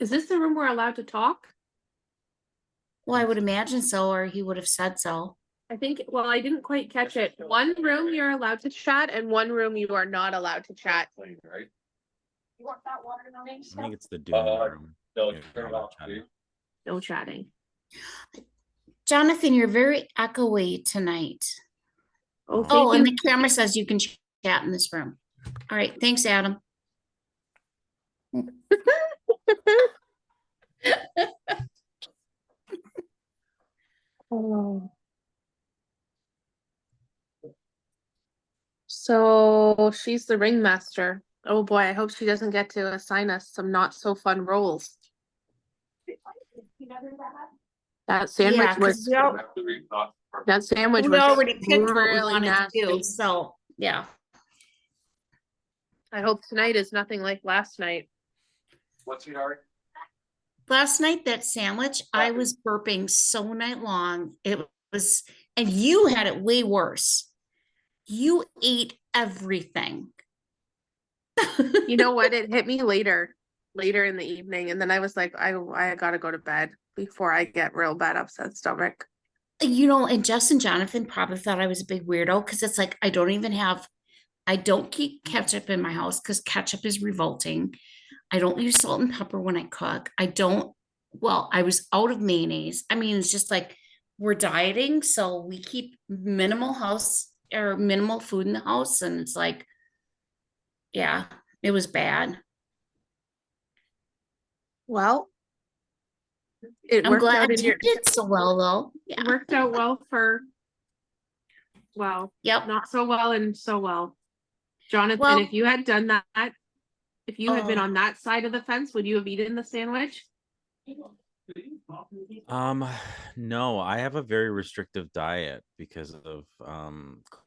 Is this the room we're allowed to talk? Well, I would imagine so, or he would have said so. I think, well, I didn't quite catch it. One room you're allowed to chat and one room you are not allowed to chat. You want that water I think it's the Doom room. No, Yeah, turn it not off, chatting. please. No chatting. Jonathan, you're very echoey tonight. Oh, Oh, thank and you. the camera says you can chat in this room. All right, thanks, Adam. Oh. So she's the ringmaster. Oh boy, I hope she doesn't get to assign us some not so fun roles. That sandwich Yeah, because was that sandwich we was already picked what we really wanted to do. nasty. So, yeah. I hope tonight is nothing like last night. What's your heart? Last night, that sandwich, I was burping so night long. It was, and you had it way worse. You ate everything. You know what? It hit me later in the evening, and then I was like, I gotta go to bed before I get real bad upset stomach. You know, and Jess and Jonathan probably thought I was a big weirdo because it's like I don't keep ketchup in my house because ketchup is revolting. I don't use salt and pepper when I cook. I was out of mayonnaise. I mean, it's just like we're dieting, so we keep minimal food in the house. And it's like, yeah, it was bad. Well, it I'm worked out glad in you your did so well, though. Yeah. worked out well for Yep. not so well and so well. Jonathan, Well, if you had done that, if you had been oh. on that side of the fence, would you have eaten the sandwich? No, I have a very restrictive diet because of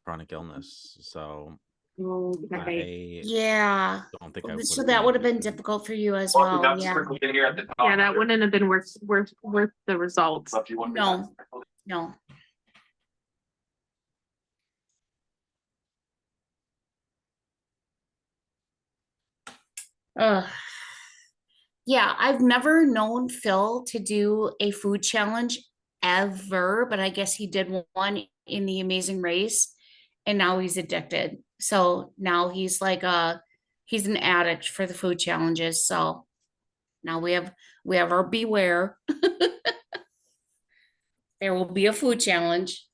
chronic illness. So Okay. I Yeah. don't think I would So have that been would have able been to. difficult for you as Well, well. that's Yeah. quickly in here at the top. Yeah, that wouldn't have been worth the results. So if you want No. No. Ugh. Yeah, I've never known Phil to do a food challenge ever, but I guess he did one in the Amazing Race and now he's addicted. So now he's an addict for the food challenges. So now we have our beware. There will be a food challenge.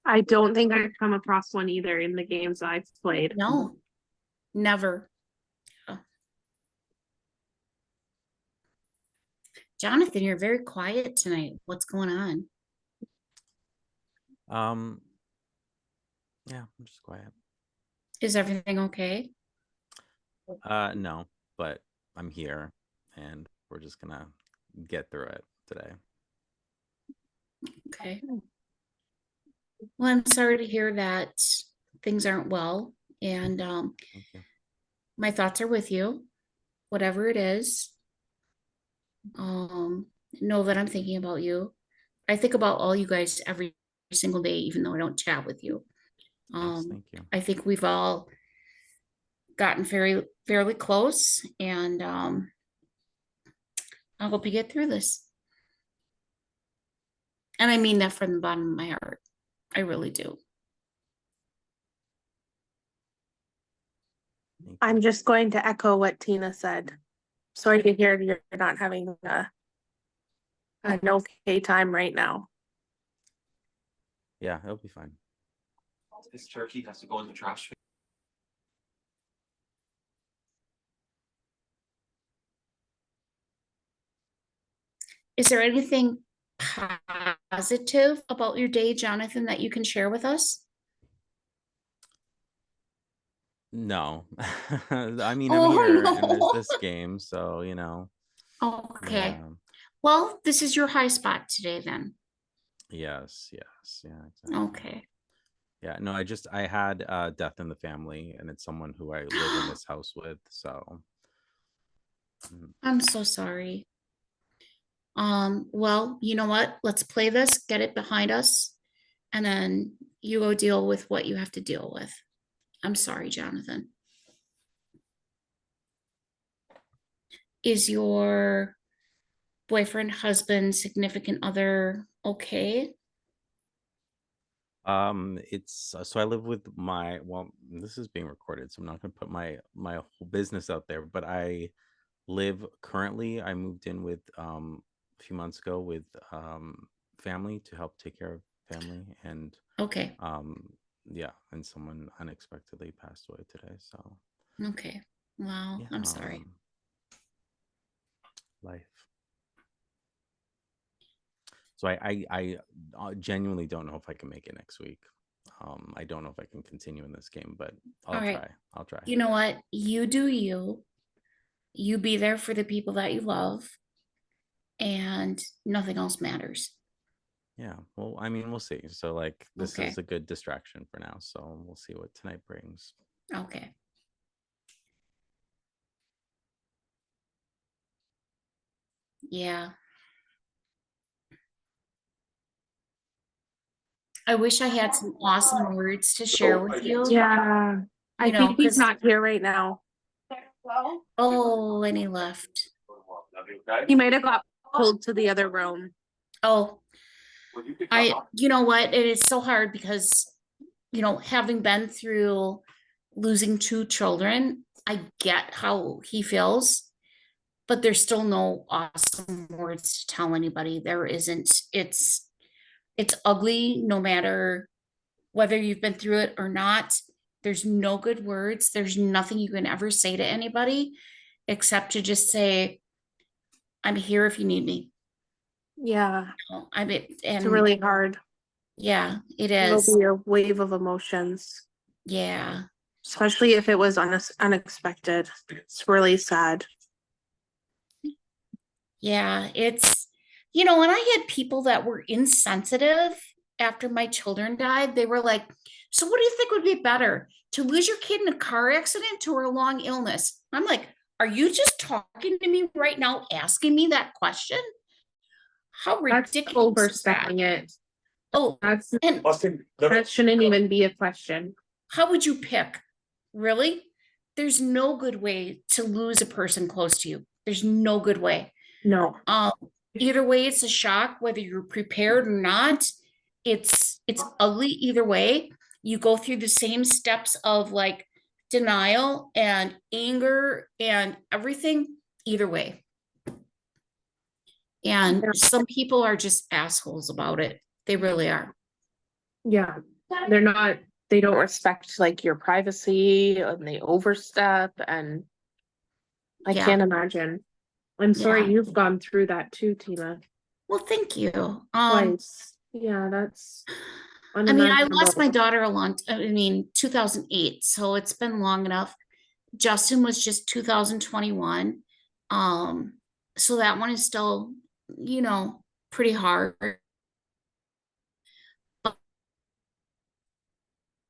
I don't think I've come across one either in the games I've played. No, never. Jonathan, you're very quiet tonight. What's going on? Yeah, I'm just quiet. Is everything okay? No, but I'm here and we're just gonna get through it today. Okay. Well, I'm sorry to hear that things aren't well. And Thank you. my thoughts are with you, whatever it is. Know that I'm thinking about you. I think about all you guys every single day, even though I don't chat with you. Yes, thank you. I think we've all gotten fairly close, and I hope you get through this. And I mean that from the bottom of my heart. I really do. I'm just going to echo what Tina said. Sorry to hear you're not having an okay time right now. Yeah, it'll be fine. This turkey has to go in the trash. Is there anything positive about your day, Jonathan, that you can share with us? No, I mean, I'm Oh, here no. and there's this game, so you know. Okay. Yeah. Well, this is your high spot today then. Yes, yeah, exactly. Okay. Yeah, no, I had death in the family, and it's someone who I live in this house with, so I'm so sorry. Well, you know what? Let's play this, get it behind us, and then you go deal with what you have to deal with. I'm sorry, Jonathan. is your boyfriend, husband, significant other okay? It's so I live with my, well, this is being recorded, so I'm not gonna put my whole business out there, but I moved in with a few months ago with family to help take care of family, and Okay, yeah, and someone unexpectedly passed away today, so okay. Wow, yeah, I'm sorry. life. So I genuinely don't know if I can make it next week. I don't know if I can continue in this game, but All right. I'll try. You know what? You do you. You be there for the people that you love, and nothing else matters. Yeah, well, I mean, we'll see. So like this Okay. is a good distraction for now, so we'll see what tonight brings. Okay. Yeah. I wish I had some awesome words to share with you. Yeah. I You know, think he's 'cause- not here right now. Oh, and he left. He might have got pulled to the other room. Oh, you know what? It is so hard because, having been through losing two children, I get how he feels, but there's still no awesome words to tell anybody. There isn't. It's ugly no matter whether you've been through it or not. There's no good words. There's nothing you can ever say to anybody except to just say, I'm here if you need me. Yeah. I mean, It's and really hard. yeah, it It'll is. be a wave of emotions, Yeah. especially if it was unexpected. It's really sad. Yeah. And I had people that were insensitive after my children died. They were like, so what do you think would be better? To lose your kid in a car accident or a long illness? I'm like, are you just talking to me right now, asking me that question? How That's ridiculous is that? overstepping it. Oh, That's and that shouldn't even be a question. how would you pick? Really? There's no good way to lose a person close to you. There's no good way. No. Either way, it's a shock, whether you're prepared or not. It's ugly either way. You go through the same steps of like denial and anger and everything, either way. And some people are just assholes about it. They really are. Yeah. They don't respect like your privacy and they overstep, and I Yeah. can't imagine. I'm sorry Yeah. you've gone through that too, Tina. Well, thank you. Twice. Yeah, that's I mean, I lost unimaginable. my daughter 2008, so it's been long enough. Justin was just 2021. So that one is still, pretty hard.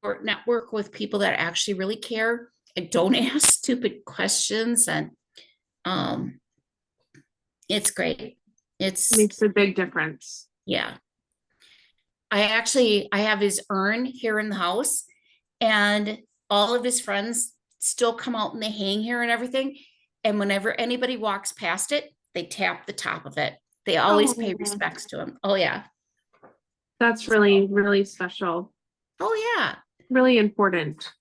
Or network with people that actually really care and don't ask stupid questions, and it's great. It's Makes a big difference. yeah. I have his urn here in the house, and all of his friends still come out and they hang here and everything. And whenever anybody walks past it, they tap the top of it. They always pay Oh. respects to him. Oh yeah. That's really, really special. Oh yeah. Really important.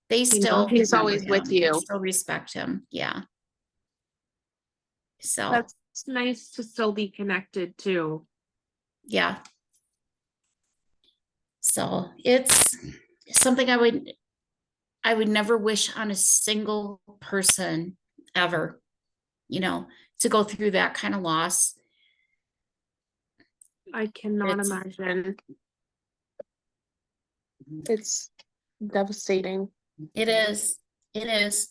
They still he's remember always with him. They you. still respect him. Yeah. So That's nice to still be connected too. yeah. So it's something I would never wish on a single person ever, to go through that kind of loss. I cannot It's- imagine. It's devastating. It is. It is.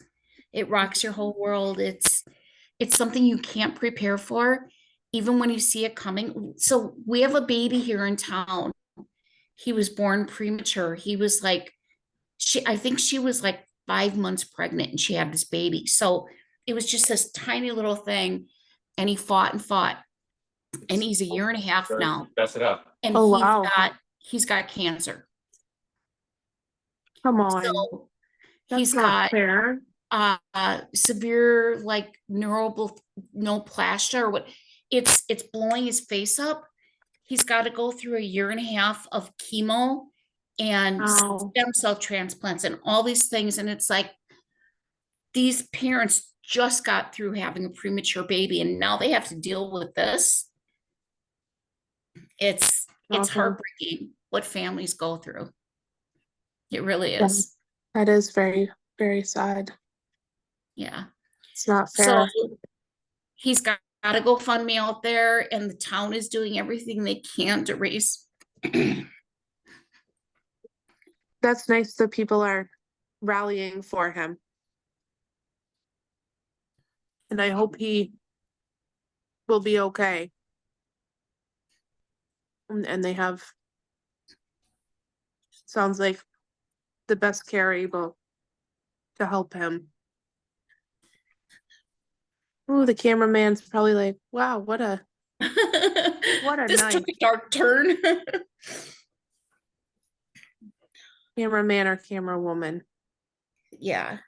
It rocks your whole world. It's something you can't prepare for, even when you see it coming. So we have a baby here in town. He was born premature. He was like, I think she was like 5 months pregnant and she had this baby. So it was just this tiny little thing. And he fought and fought. And he's a year and a half now. Mess it up. And Oh, wow. he's got cancer. Come on. So That's he's not got fair. severe like neuroplastia or what. It's blowing his face up. He's got to go through a year and a half of chemo and Oh, stem cell transplants and all these things. And it's like these parents just got through having a premature baby and now they have to deal with this. It's awful. heartbreaking what families go through. It really Yeah. is. That is very, very sad. Yeah. It's not So fair. he's got a GoFundMe out there, and the town is doing everything they can to raise. That's nice that people are rallying for him. And I hope he will be okay. And they have, sounds like the best care able to help him. Oh, the cameraman's probably like, wow, what a This night. took a dark turn. cameraman or camera woman. Yeah.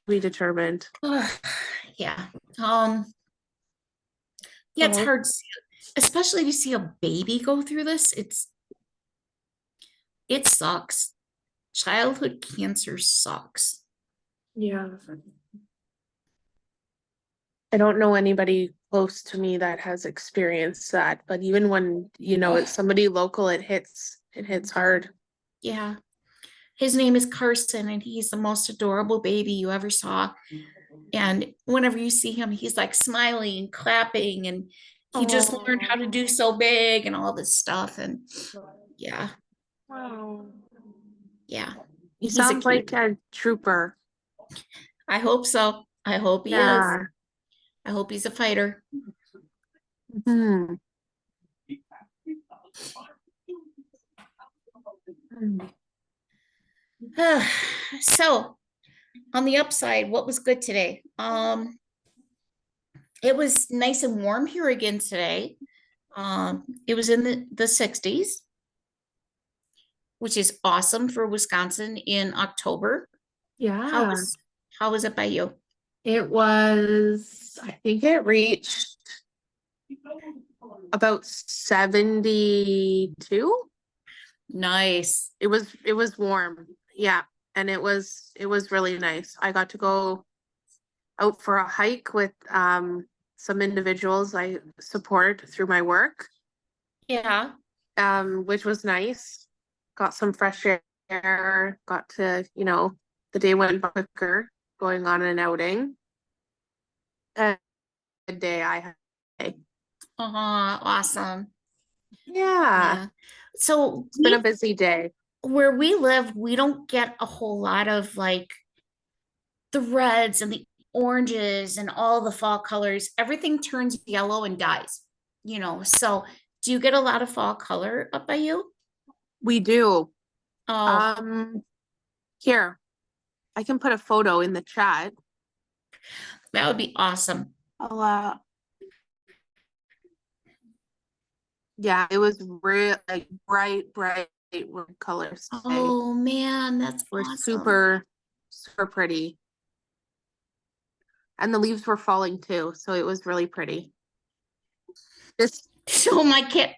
We determined. Yeah. Yeah, it's Oh. hard, especially to see a baby go through this. It sucks. Childhood cancer sucks. Yeah. I don't know anybody close to me that has experienced that, but even when, it's somebody local, it hits hard. Yeah. His name is Carson, and he's the most adorable baby you ever saw. And whenever you see him, he's like smiling and clapping, and he just learned how to do so big and all this stuff. And yeah, Wow. yeah. He He's a sounds kid. like a trooper. I hope so. I hope he is. Yeah. I hope he's a fighter. Hmm. So on the upside, what was good today? It was nice and warm here again today. It was in the 60s, which is awesome for Wisconsin in October. Yeah. How was it by you? It was, I think it reached about 72. Nice. It was warm. Yeah. And it was really nice. I got to go out for a hike with some individuals I support through my work. Yeah. Which was nice. Got some fresh air, got to, the day went by quicker going on an outing. And the day I had. Awesome. Yeah. So It's been a busy day. where we live, we don't get a whole lot of like the reds and the oranges and all the fall colors. Everything turns yellow and dies, So do you get a lot of fall color up by you? We do. Oh, Here, I can put a photo in the chat. that would be awesome. I'll, yeah, it was real, like bright red colors today. Oh man, that's Were awesome. super, super pretty. And the leaves were falling too, so it was really pretty. So my cat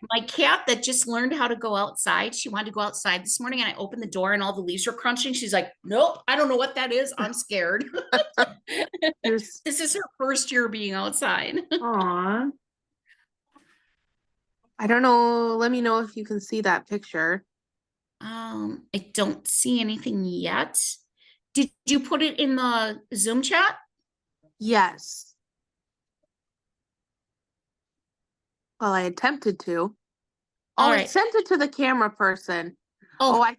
that just learned how to go outside, she wanted to go outside this morning, and I opened the door and all the leaves were crunching. She's like, nope, I don't know what that is. I'm scared. This is her first year being outside. Aw. I don't know. Let me know if you can see that picture. I don't see anything yet. Did you put it in the Zoom chat? Yes. Well, I attempted to. All Oh, I right. sent it to the camera person. Oh, I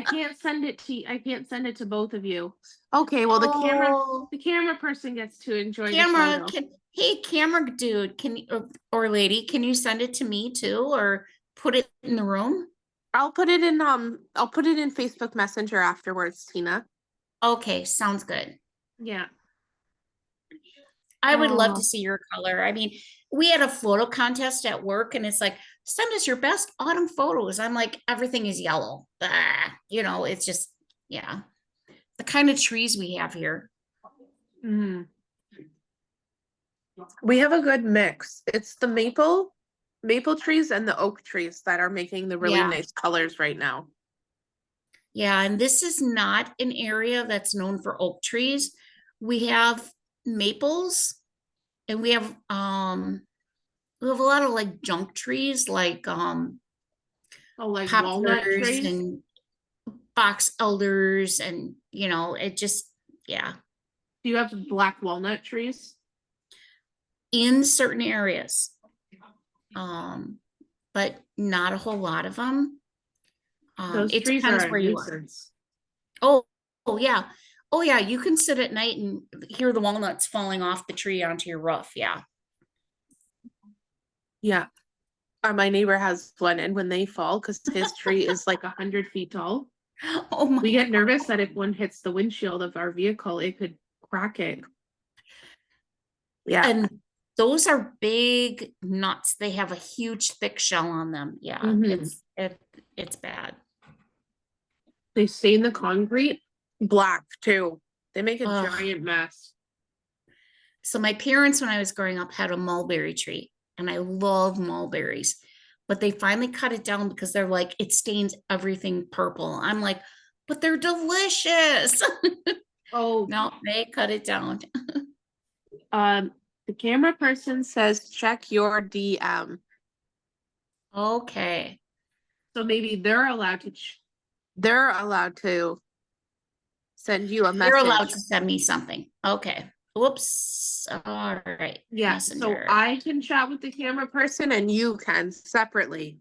can't send it to both of you. Okay, well the camera person gets to enjoy the photo. Hey, camera dude, or lady, can you send it to me too, or put it in the room? I'll put it in Facebook Messenger afterwards, Tina. Okay, sounds good. Yeah. I would love to see your color. I mean, we had a photo contest at work, and it's like, send us your best autumn photos. I'm like, everything is yellow. It's just, yeah, the kind of trees we have here. Mm. We have a good mix. It's the maple trees and the oak trees that are making the really Yeah. nice colors right now. Yeah, and this is not an area that's known for oak trees. We have maples and we have a lot of like junk trees like Oh, like walnut poplars trees? and box elders and it just yeah, Do you have black walnut trees? in certain areas. But not a whole lot of them. Those It trees are depends a where you are. nuisance. Oh yeah. Oh yeah, you can sit at night and hear the walnuts falling off the tree onto your roof. Yeah. Yeah. My neighbor has one, and when they fall, because his tree is like 100 feet tall, Oh my. we get nervous that if one hits the windshield of our vehicle, it could crack it. Yeah. And those are big nuts. They have a huge thick shell on them. Yeah, Mhm. it's bad. They stain the concrete black too. They make a Ugh. giant mess. So my parents, when I was growing up, had a mulberry tree, and I love mulberries, but they finally cut it down because they're like, it stains everything purple. I'm like, but they're delicious. Oh, No, they cut it down. the camera person says check your DM. Okay. So maybe they're allowed to send you a You're allowed message. to send me something. Okay. Whoops. All right. Yeah, so Messenger. I can chat with the camera person and you can separately.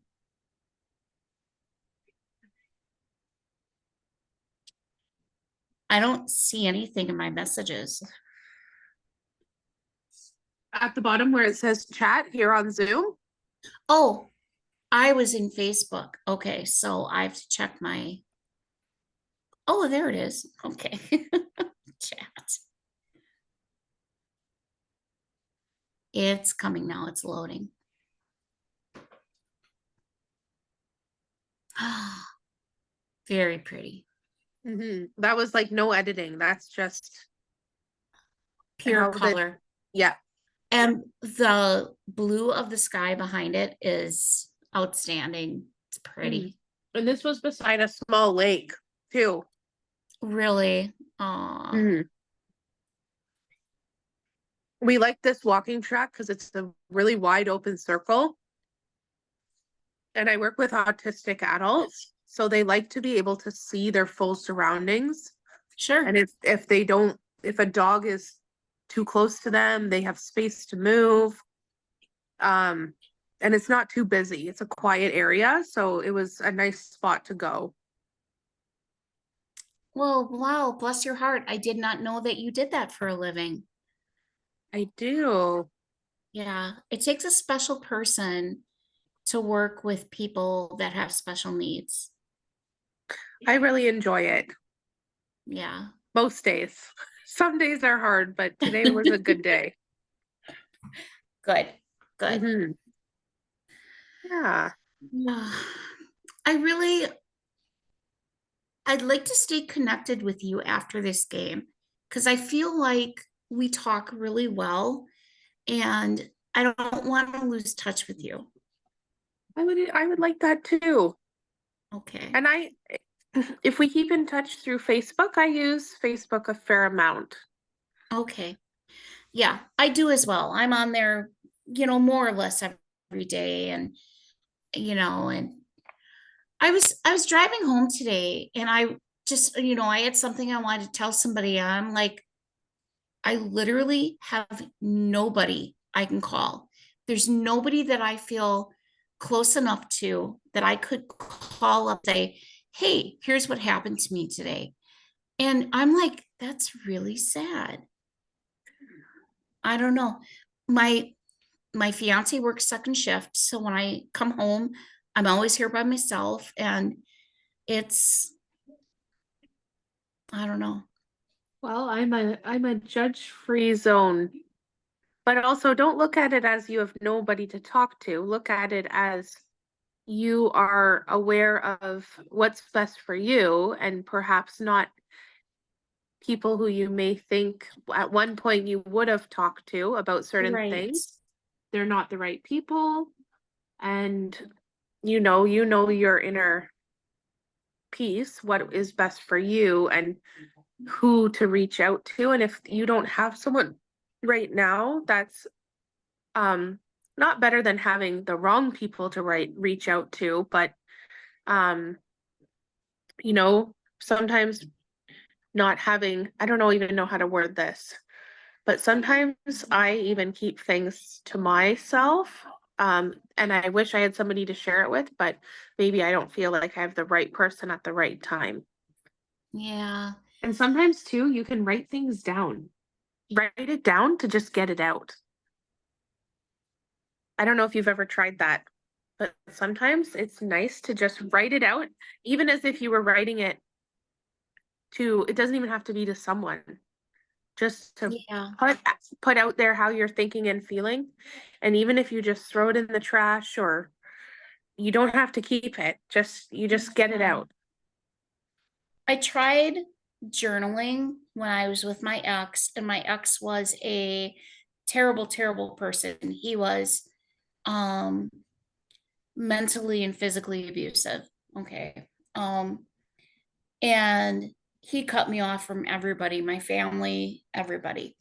I don't see anything in my messages. At the bottom where it says chat here on Zoom. Oh, I was in Facebook. Okay, so I have to check my. Oh, there it is. Okay. Chat. It's coming now. It's loading. Very pretty. That was like no editing. That's just Pure how the- color. yeah. And the blue of the sky behind it is outstanding. It's pretty. And this was beside a small lake too. Really. Aw. We like this walking track because it's a really wide open circle. And I work with autistic adults, so they like to be able to see their full surroundings. Sure. And if a dog is too close to them, they have space to move. And it's not too busy. It's a quiet area, so it was a nice spot to go. Well, wow, bless your heart. I did not know that you did that for a living. I do. Yeah, it takes a special person to work with people that have special needs. I really enjoy it Yeah. most days. Some days are hard, but today was a good day. Good. Good. Mhm. Yeah. I'd like to stay connected with you after this game because I feel like we talk really well and I don't want to lose touch with you. I would like that too. Okay. And if we keep in touch through Facebook, I use Facebook a fair amount. Okay. Yeah, I do as well. I'm on there, more or less every day and and I was driving home today and I just, I had something I wanted to tell somebody. I'm like, I literally have nobody I can call. There's nobody that I feel close enough to that I could call up and say, hey, here's what happened to me today. And I'm like, that's really sad. I don't know. My fiance works second shift, so when I come home, I'm always here by myself and I don't know. Well, I'm a judge-free zone. But also don't look at it as you have nobody to talk to. Look at it as you are aware of what's best for you and perhaps not people who you may think at one point you would have talked to about certain Right. things. They're not the right people. And you know your inner peace, what is best for you and who to reach out to. And if you don't have someone right now, that's not better than having the wrong people to reach out to, but um sometimes not having, I don't know even know how to word this, but sometimes I even keep things to myself. And I wish I had somebody to share it with, but maybe I don't feel like I have the right person at the right time. Yeah. And sometimes too, you can write things down. Write it down to just get it out. I don't know if you've ever tried that, but sometimes it's nice to just write it out, even as if you were writing it to, it doesn't even have to be to someone, just to Yeah. put out there how you're thinking and feeling. And even if you just throw it in the trash, or you don't have to keep it, you just get it out. I tried journaling when I was with my ex, and my ex was a terrible, terrible person. He was mentally and physically abusive. Okay. And he cut me off from everybody, my family, everybody.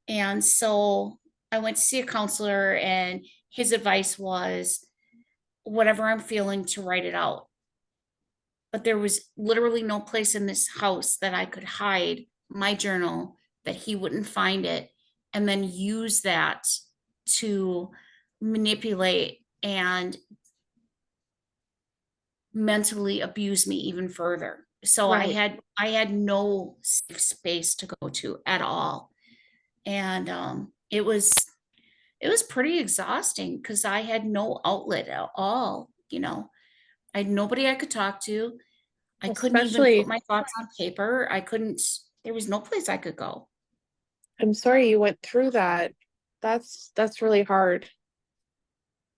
And so I went to see a counselor, and his advice was whatever I'm feeling to write it out. But there was literally no place in this house that I could hide my journal that he wouldn't find it and then use that to manipulate and mentally abuse me even further. So Right. I had no safe space to go to at all. And it was pretty exhausting because I had no outlet at all, you know. I had nobody I could talk to. I couldn't even put Especially, my thoughts on paper. I couldn't, there was no place I could go. I'm sorry you went through that. That's really hard.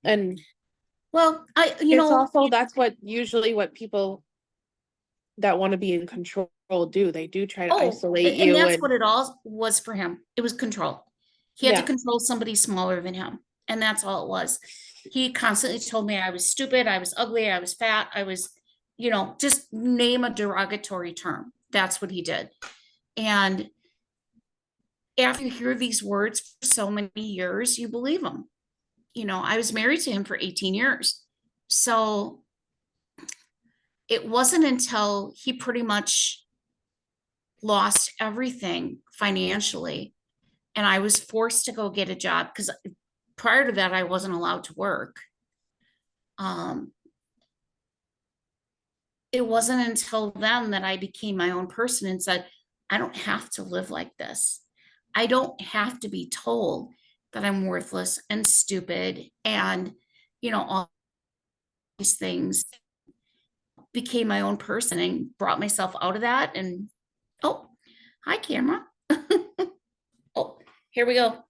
And Well, it's also, that's what usually what people that want to be in control do. They do try to isolate and you, that's and what it all was for him. It was control. He had to yeah. control somebody smaller than him. And that's all it was. He constantly told me I was stupid, I was ugly, I was fat, I was, just name a derogatory term. That's what he did. And after you hear these words for so many years, you believe them. I was married to him for 18 years. So it wasn't until he pretty much lost everything financially and I was forced to go get a job because prior to that I wasn't allowed to work. It wasn't until then that I became my own person and said, I don't have to live like this. I don't have to be told that I'm worthless and stupid and all these things. Became my own person and brought myself out of that. And oh, hi, camera. Oh, here we go.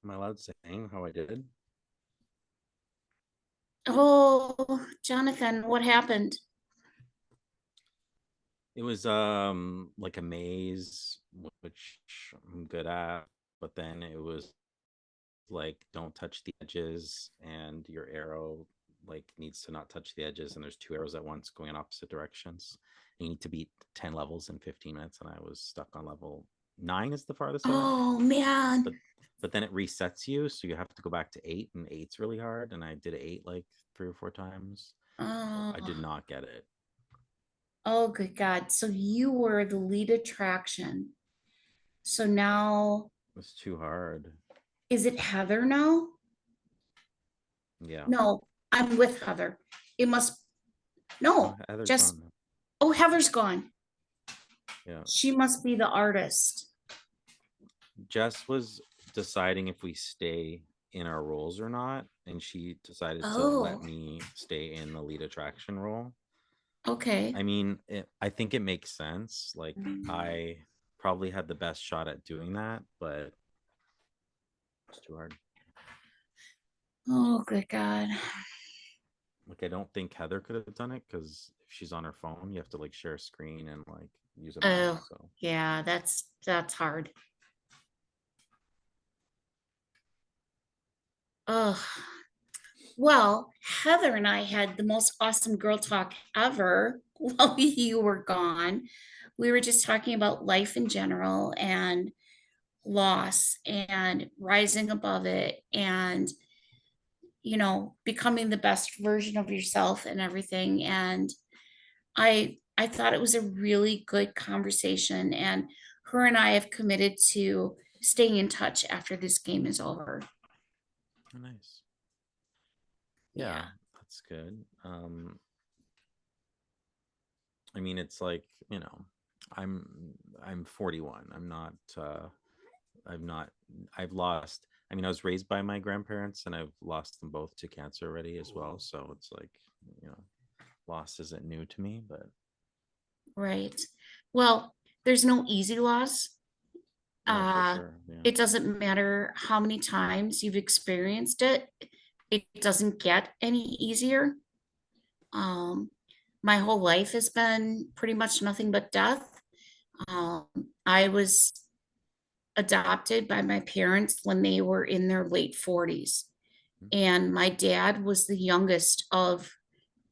Am I allowed saying how I did? Oh, Jonathan, what happened? It was like a maze, which I'm good at, but then it was like don't touch the edges, and your arrow like needs to not touch the edges, and there's two arrows at once going in opposite directions. And you need to beat 10 levels in 15 minutes, and I was stuck on level 9 is the farthest I went. Oh man. But then it resets you, so you have to go back to 8, and 8's really hard, and I did 8 like 3 or 4 times. Oh, I did not get it. oh good God. So you were the lead attraction. So now It was too hard. is it Heather now? Yeah. No, I'm with Heather. It must no, Heather's just gone. oh, Heather's gone. Yeah. She must be the artist. Jess was deciding if we stay in our roles or not, and she decided to let Oh, me stay in the lead attraction role. okay. I mean, I think it makes sense. Like, I probably had the best shot at doing that, but it's too hard. Oh, good God. Like, I don't think Heather could have done it because if she's on her phone, you have to like share a screen and like use a Oh, mouse. So yeah, that's hard. Oh, well, Heather and I had the most awesome girl talk ever while you were gone. We were just talking about life in general and loss and rising above it and, becoming the best version of yourself and everything. And I thought it was a really good conversation, and her and I have committed to staying in touch after this game is over. oh, nice. Yeah. Yeah, that's good. I mean, it's like, I'm I'm 41. I'm not I've lost, I mean, I was raised by my grandparents and I've lost them both to cancer already as well. So it's like, you know, loss isn't new to me, but Right. Well, there's no easy loss. no, for Uh, sure. Yeah. it doesn't matter how many times you've experienced it, it doesn't get any easier. Um, my whole life has been pretty much nothing but death. Um, I was adopted by my parents when they were in their late 40s. And my dad was the youngest of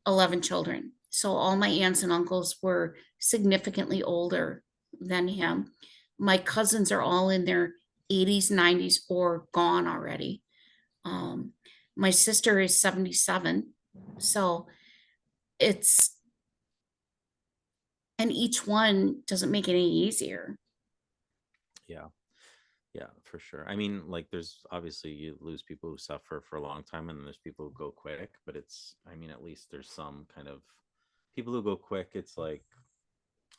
11 children. So all my aunts and uncles were significantly older than him. My cousins are all in their 80s, 90s, or gone already. Um, my sister is 77. So it's, and each one doesn't make it any easier. Yeah. Yeah, for sure. I mean, like, there's obviously you lose people who suffer for a long time, and then there's people who go quick. But it's, I mean, at least there's some kind of people who go quick. It's like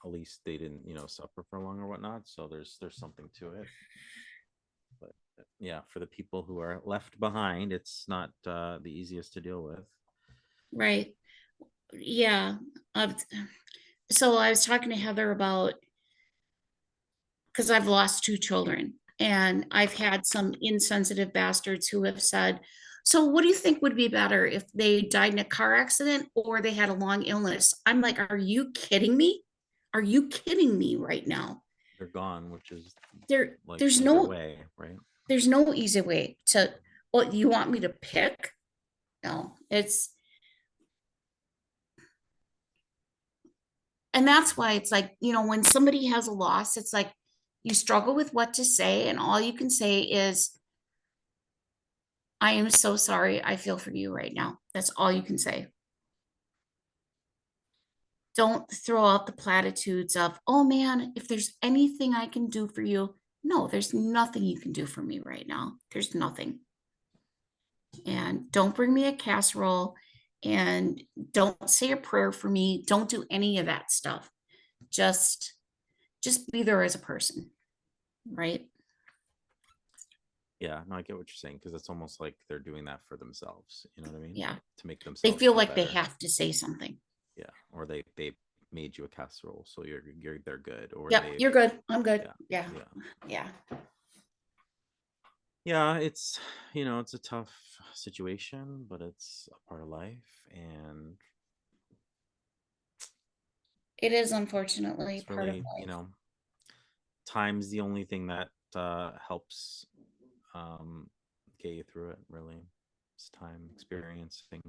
at least they didn't, suffer for long or whatnot. So there's something to it. But yeah, for the people who are left behind, it's not the easiest to deal with. Right. Yeah. Uh, so I was talking to Heather about, because I've lost two children and I've had some insensitive bastards who have said, so what do you think would be better if they died in a car accident or they had a long illness? I'm like, are you kidding me? Are you kidding me right now? They're gone, which is There, like there's either no, way, right? there's no easy way to, what you want me to pick? No, and that's why it's like, when somebody has a loss, it's like you struggle with what to say, and all you can say is, I am so sorry. I feel for you right now. That's all you can say. Don't throw out the platitudes of, oh man, if there's anything I can do for you. No, there's nothing you can do for me right now. There's nothing. And don't bring me a casserole and don't say a prayer for me. Don't do any of that stuff. Just be there as a person, right? Yeah, no, I get what you're saying because it's almost like they're doing that for themselves. You know what I mean? Yeah. To make They themselves feel feel like they better. have to say something. Yeah, or they made you a casserole, so they're good. Or Yep, you're good. I'm good. Yeah, Yeah. yeah, Yeah. yeah. It's it's a tough situation, but it's a part of life, and It is unfortunately it's part of really life. time's the only thing that helps um get you through it. Really, it's time experiencing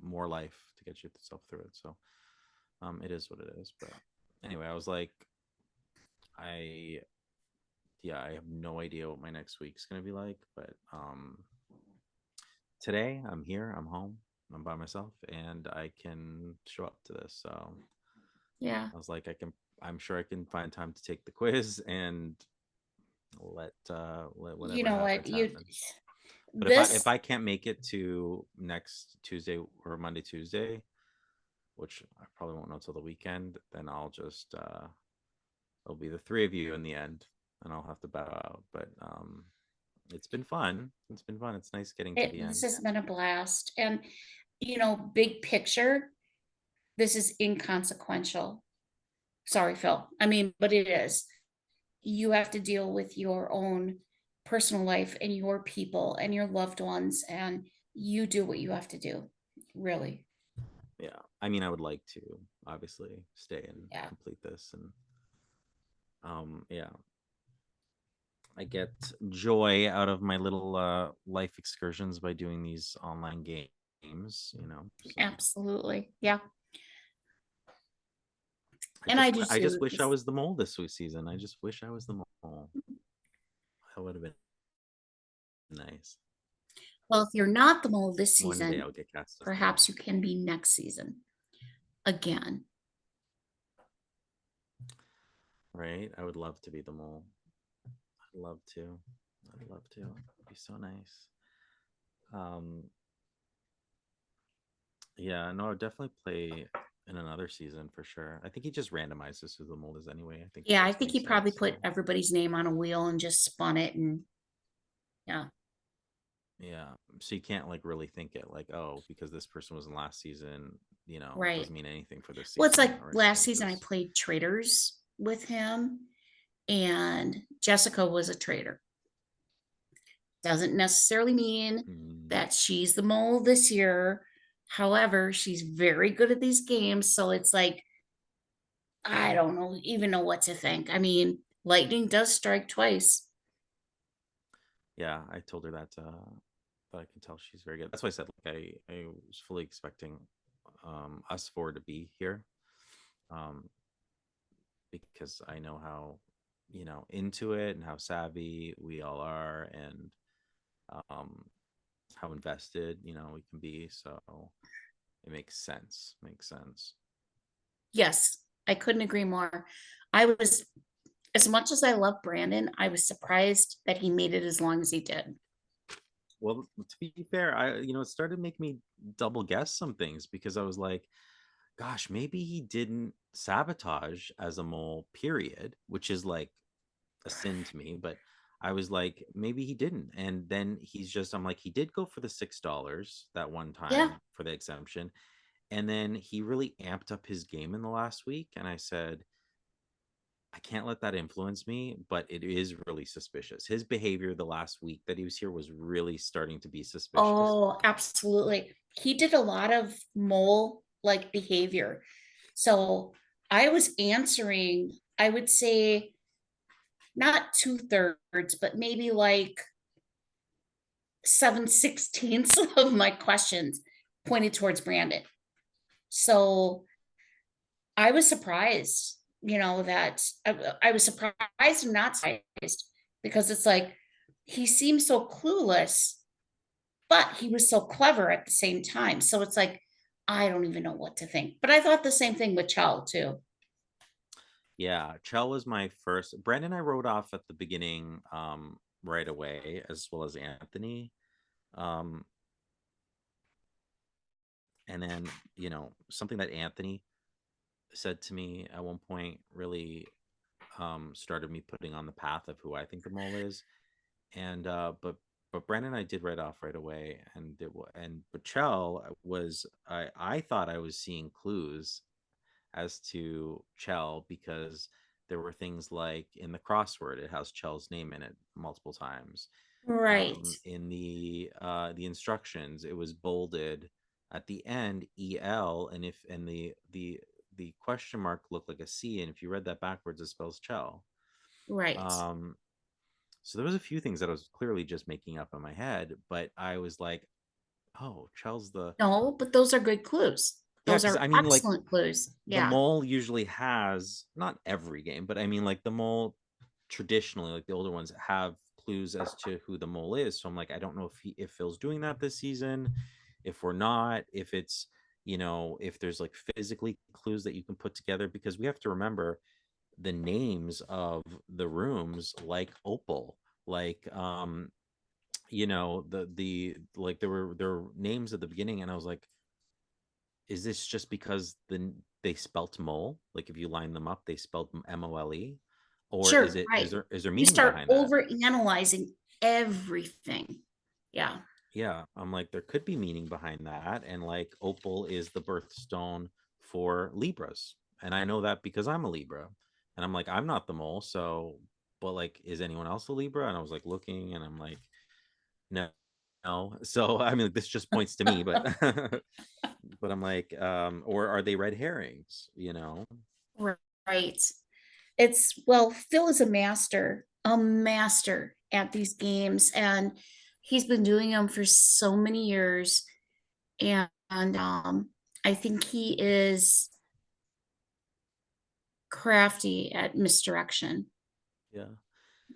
more life to get yourself through it. So it is what it is. But anyway, I was like, I yeah, I have no idea what my next week's gonna be like, but today I'm here, I'm home, I'm by myself, and I can show up to this. So Yeah. I was like, I'm sure I can find time to take the quiz and let You whatever know what? happens happen. But if This, I can't make it to next Tuesday or Monday, Tuesday, which I probably won't know till the weekend, then I'll just it'll be the three of you in the end, and I'll have to bow out. But it's been fun. It's been fun. It's nice getting to the this end. has been a blast. And, big picture, this is inconsequential. Sorry, Phil. I mean, but it is. You have to deal with your own personal life and your people and your loved ones. And you do what you have to do. Really. Yeah. I mean, I would like to obviously stay and Yeah. complete this, and yeah. I get joy out of my little life excursions by doing these online games, you know. So Absolutely. Yeah. I And I just do I just too. wish I was the mole this season. I just wish I was the mole. That would have been nice. Well, if you're not the mole this One day season, I'll get cast as the mole. perhaps you can be next season again. Right? I would love to be the mole. I'd love to. I'd love to. It'd be so nice. Yeah, no, I'd definitely play in another season for sure. I think he just randomizes who the mole is anyway. I think Yeah, I that's what think he he said, probably so. put everybody's name on a wheel and just spun it, and yeah. Yeah. So you can't like really think it like, oh, because this person was in last season, you know, it Right. doesn't mean anything for this Well, it's season like or last anything. season I Just played traders with him, and Jessica was a trader. Doesn't necessarily mean that she's the mole this year. However, she's very good at these games, so it's like I don't know even know what to think. I mean, lightning does strike twice. yeah, I told her that I can tell she's very good. That's why I said like I was fully expecting us four to be here. Um because I know how, you know, into it and how savvy we all are, and um how invested, you know, we can be. So it makes sense. Makes sense. Yes, I couldn't agree more. I was, as much as I love Brandon, I was surprised that he made it as long as he did. Well, to be fair, it started to make me double guess some things, because I was like, gosh, maybe he didn't sabotage as a mole, period, which is like a sin to me, but I was like, maybe he didn't. And then I'm like, he did go for the $6 that one Yeah. time for the exemption. And then he really amped up his game in the last week. And I said, I can't let that influence me, but it is really suspicious. His behavior the last week that he was here was really starting to be suspicious. Oh, absolutely. He did a lot of mole like behavior. So I was answering, I would say not 2/3, but maybe like 7/16 of my questions pointed towards Brandon. So I was surprised, that I was surprised and not surprised, because it's like he seemed so clueless, but he was so clever at the same time. So it's like, I don't even know what to think. But I thought the same thing with Chell too. Yeah, Chell was my first. Brandon I wrote off at the beginning right away, as well as Anthony. Um and then, something that Anthony said to me at one point really started me putting on the path of who I think the mole is. And but Brandon I did write off right away, and but Chell was, I thought I was seeing clues as to Chell, because there were things like in the crossword it has Chell's name in it multiple times. Right. In the instructions it was bolded at the end EL, and the question mark looked like a C, and if you read that backwards it spells Chell. Right. So there was a few things that I was clearly just making up in my head, but I was like, oh, Chell's the. No, but those are good clues. Yeah, Those because are I mean, like, excellent clues. the Yeah. mole usually has, not every game, but I mean, like, the mole traditionally, like the older ones, have clues as to who the mole is. So I'm like, I don't know if Phil's doing that this season, if we're not, if it's, if there's like physically clues that you can put together, because we have to remember the names of the rooms, like Opal, like the like there were names at the beginning, and I was like, is this just because they spelt mole, like if you line them up they spelled MOLE, or Sure. is Right. there You meaning start behind that? over analyzing everything. Yeah. Yeah, I'm like, there could be meaning behind that, and like Opal is the birthstone for Libras, and I know that because I'm a Libra, and I'm like, I'm not the mole, so, but like, is anyone else a Libra? And I was like looking, and I'm like, no, know. So I mean, this just points to me, but but I'm like, or are they red herrings? You know? Right. It's, well, Phil is a master at these games, and he's been doing them for so many years. And I think he is crafty at misdirection. Yeah.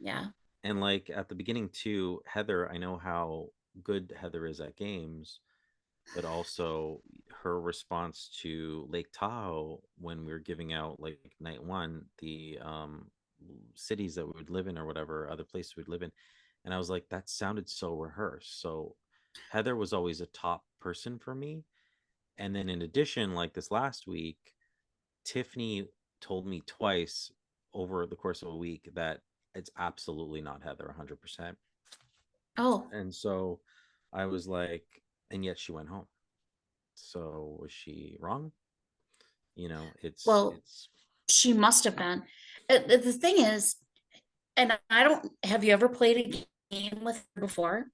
Yeah. And like at the beginning too, Heather, I know how good Heather is at games, but also her response to Lake Tahoe when we were giving out like night one, the cities that we would live in or whatever other places we'd live in. And I was like, that sounded so rehearsed. So Heather was always a top person for me. And then in addition, like this last week, Tiffany told me twice over the course of a week that it's absolutely not Heather 100%. Oh, And so I was like, and yet she went home. So was she wrong? You know, well, it's she must have been. The thing is, and I don't, have you ever played a game with her before?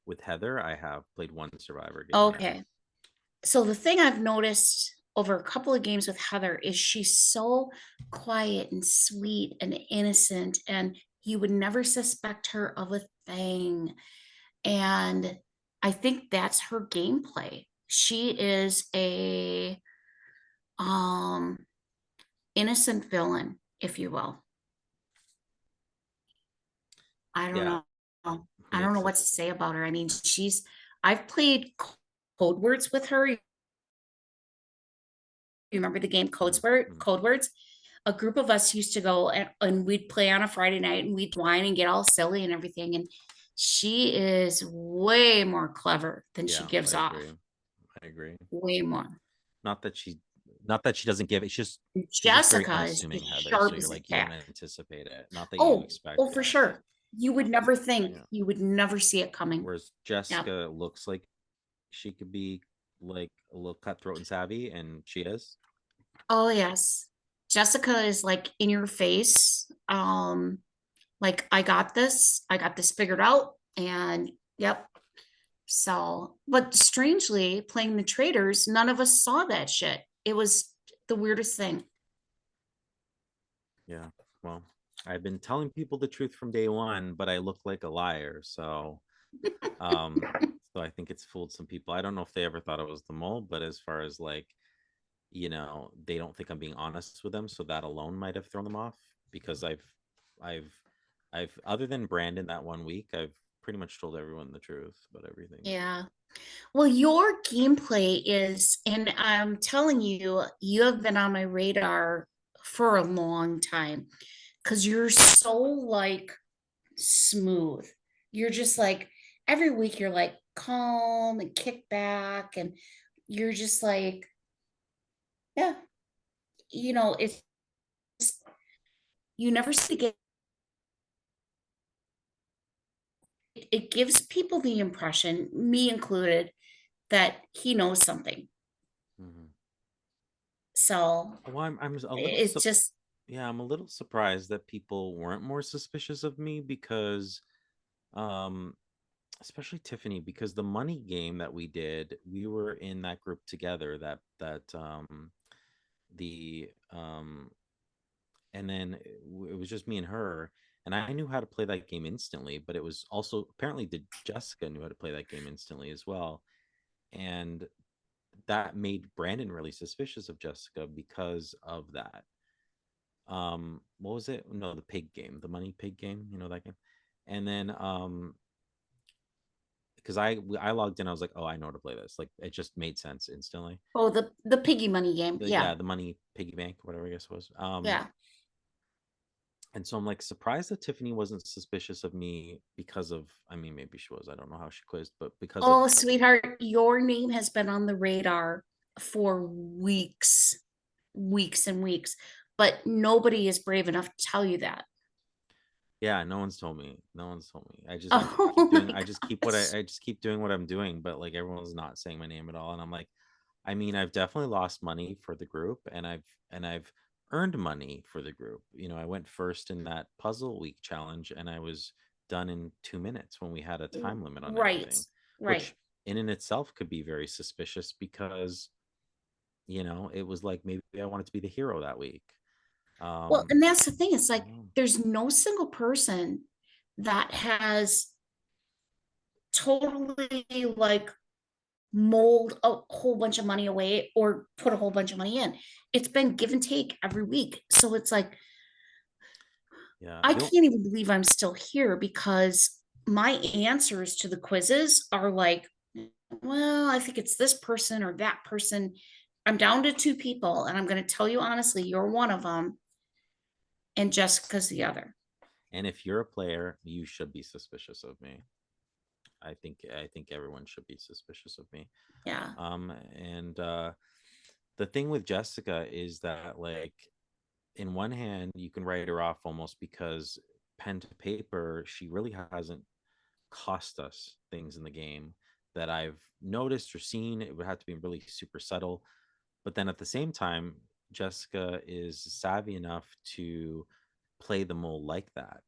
with Heather, I have played one Survivor game, yeah. Okay. So the thing I've noticed over a couple of games with Heather is she's so quiet and sweet and innocent, and you would never suspect her of a thing. And I think that's her gameplay. She is a um innocent villain, if you will. I don't Yeah, know. I don't know makes what to sense. say about her. I mean, I've played code words with her. You remember the game Mhm. Code Words? A group of us used to go and we'd play on a Friday night and we'd whine and get all silly and everything. And she is way more clever than she Yeah, I gives off. agree. I agree. Way more. Not that she not that she doesn't give it, she's just very Jessica is unassuming, as Heather. So sharp you're as a like you don't tack. anticipate it. Not that you Oh, expect oh, for it. sure. You would never think, Yeah. you would never see it coming. Whereas Yeah. Jessica looks like she could be like a little cutthroat and savvy, and she is. Oh, yes. Jessica is like in your face. Like I got this figured out. And yep. So, but strangely, playing the traders, none of us saw that shit. It was the weirdest thing. Yeah. Well, I've been telling people the truth from day one, but I look like a liar. Um, so I think it's fooled some people. I don't know if they ever thought it was the mole, but as far as like, they don't think I'm being honest with them, so that alone might have thrown them off because I've, other than Brandon that one week, I've pretty much told everyone the truth about everything. Yeah. Well, your gameplay is, and I'm telling you, you have been on my radar for a long time because you're so like smooth. You're just like every week you're like calm and kick back, and you're just like, yeah, it's you never see it gives people the impression, me included, that he knows something. Mhm. So Well, I'm a little it's just, yeah, I'm a little surprised that people weren't more suspicious of me because um especially Tiffany, because the money game that we did, we were in that group together, the and then it was just me and her, and I knew how to play that game instantly, but it was also apparently Jessica knew how to play that game instantly as well. And that made Brandon really suspicious of Jessica because of that. What was it? No, the pig game, the money pig game, that game. And then because I logged in, I was like, oh, I know how to play this. Like it just made sense instantly. oh, the piggy money game. The Yeah. Yeah, the money piggy bank, whatever I guess it was. Yeah. And so I'm like surprised that Tiffany wasn't suspicious of me because of, I mean, maybe she was, I don't know how she quizzed, but because of Oh, sweetheart, your name has been on the radar for weeks, weeks and weeks, but nobody is brave enough to tell you that. yeah, no one's told me. No one's told me. I just keep Oh doing my gosh. I just keep doing what I'm doing, but like everyone's not saying my name at all. And I'm like, I mean, I've definitely lost money for the group, and I've earned money for the group. I went first in that puzzle week challenge, and I was done in 2 minutes when we had a time limit on Right, everything, right. which in and itself could be very suspicious because, you know, it was like maybe I wanted to be the hero that week. Well, and that's the thing. It's like know. there's no single person that has totally like mold a whole bunch of money away or put a whole bunch of money in. It's been give and take every week. So it's like Yeah. I can't even believe I'm still here because my answers to the quizzes are like, well, I think it's this person or that person. I'm down to 2 people, and I'm going to tell you honestly, you're one of them, and Jessica's the other. And if you're a player, you should be suspicious of me. I think everyone should be suspicious of me. Yeah. And the thing with Jessica is that, like, in one hand, you can write her off almost because pen to paper, she really hasn't cost us things in the game that I've noticed or seen. It would have to be really super subtle. But then at the same time, Jessica is savvy enough to play the mole like that,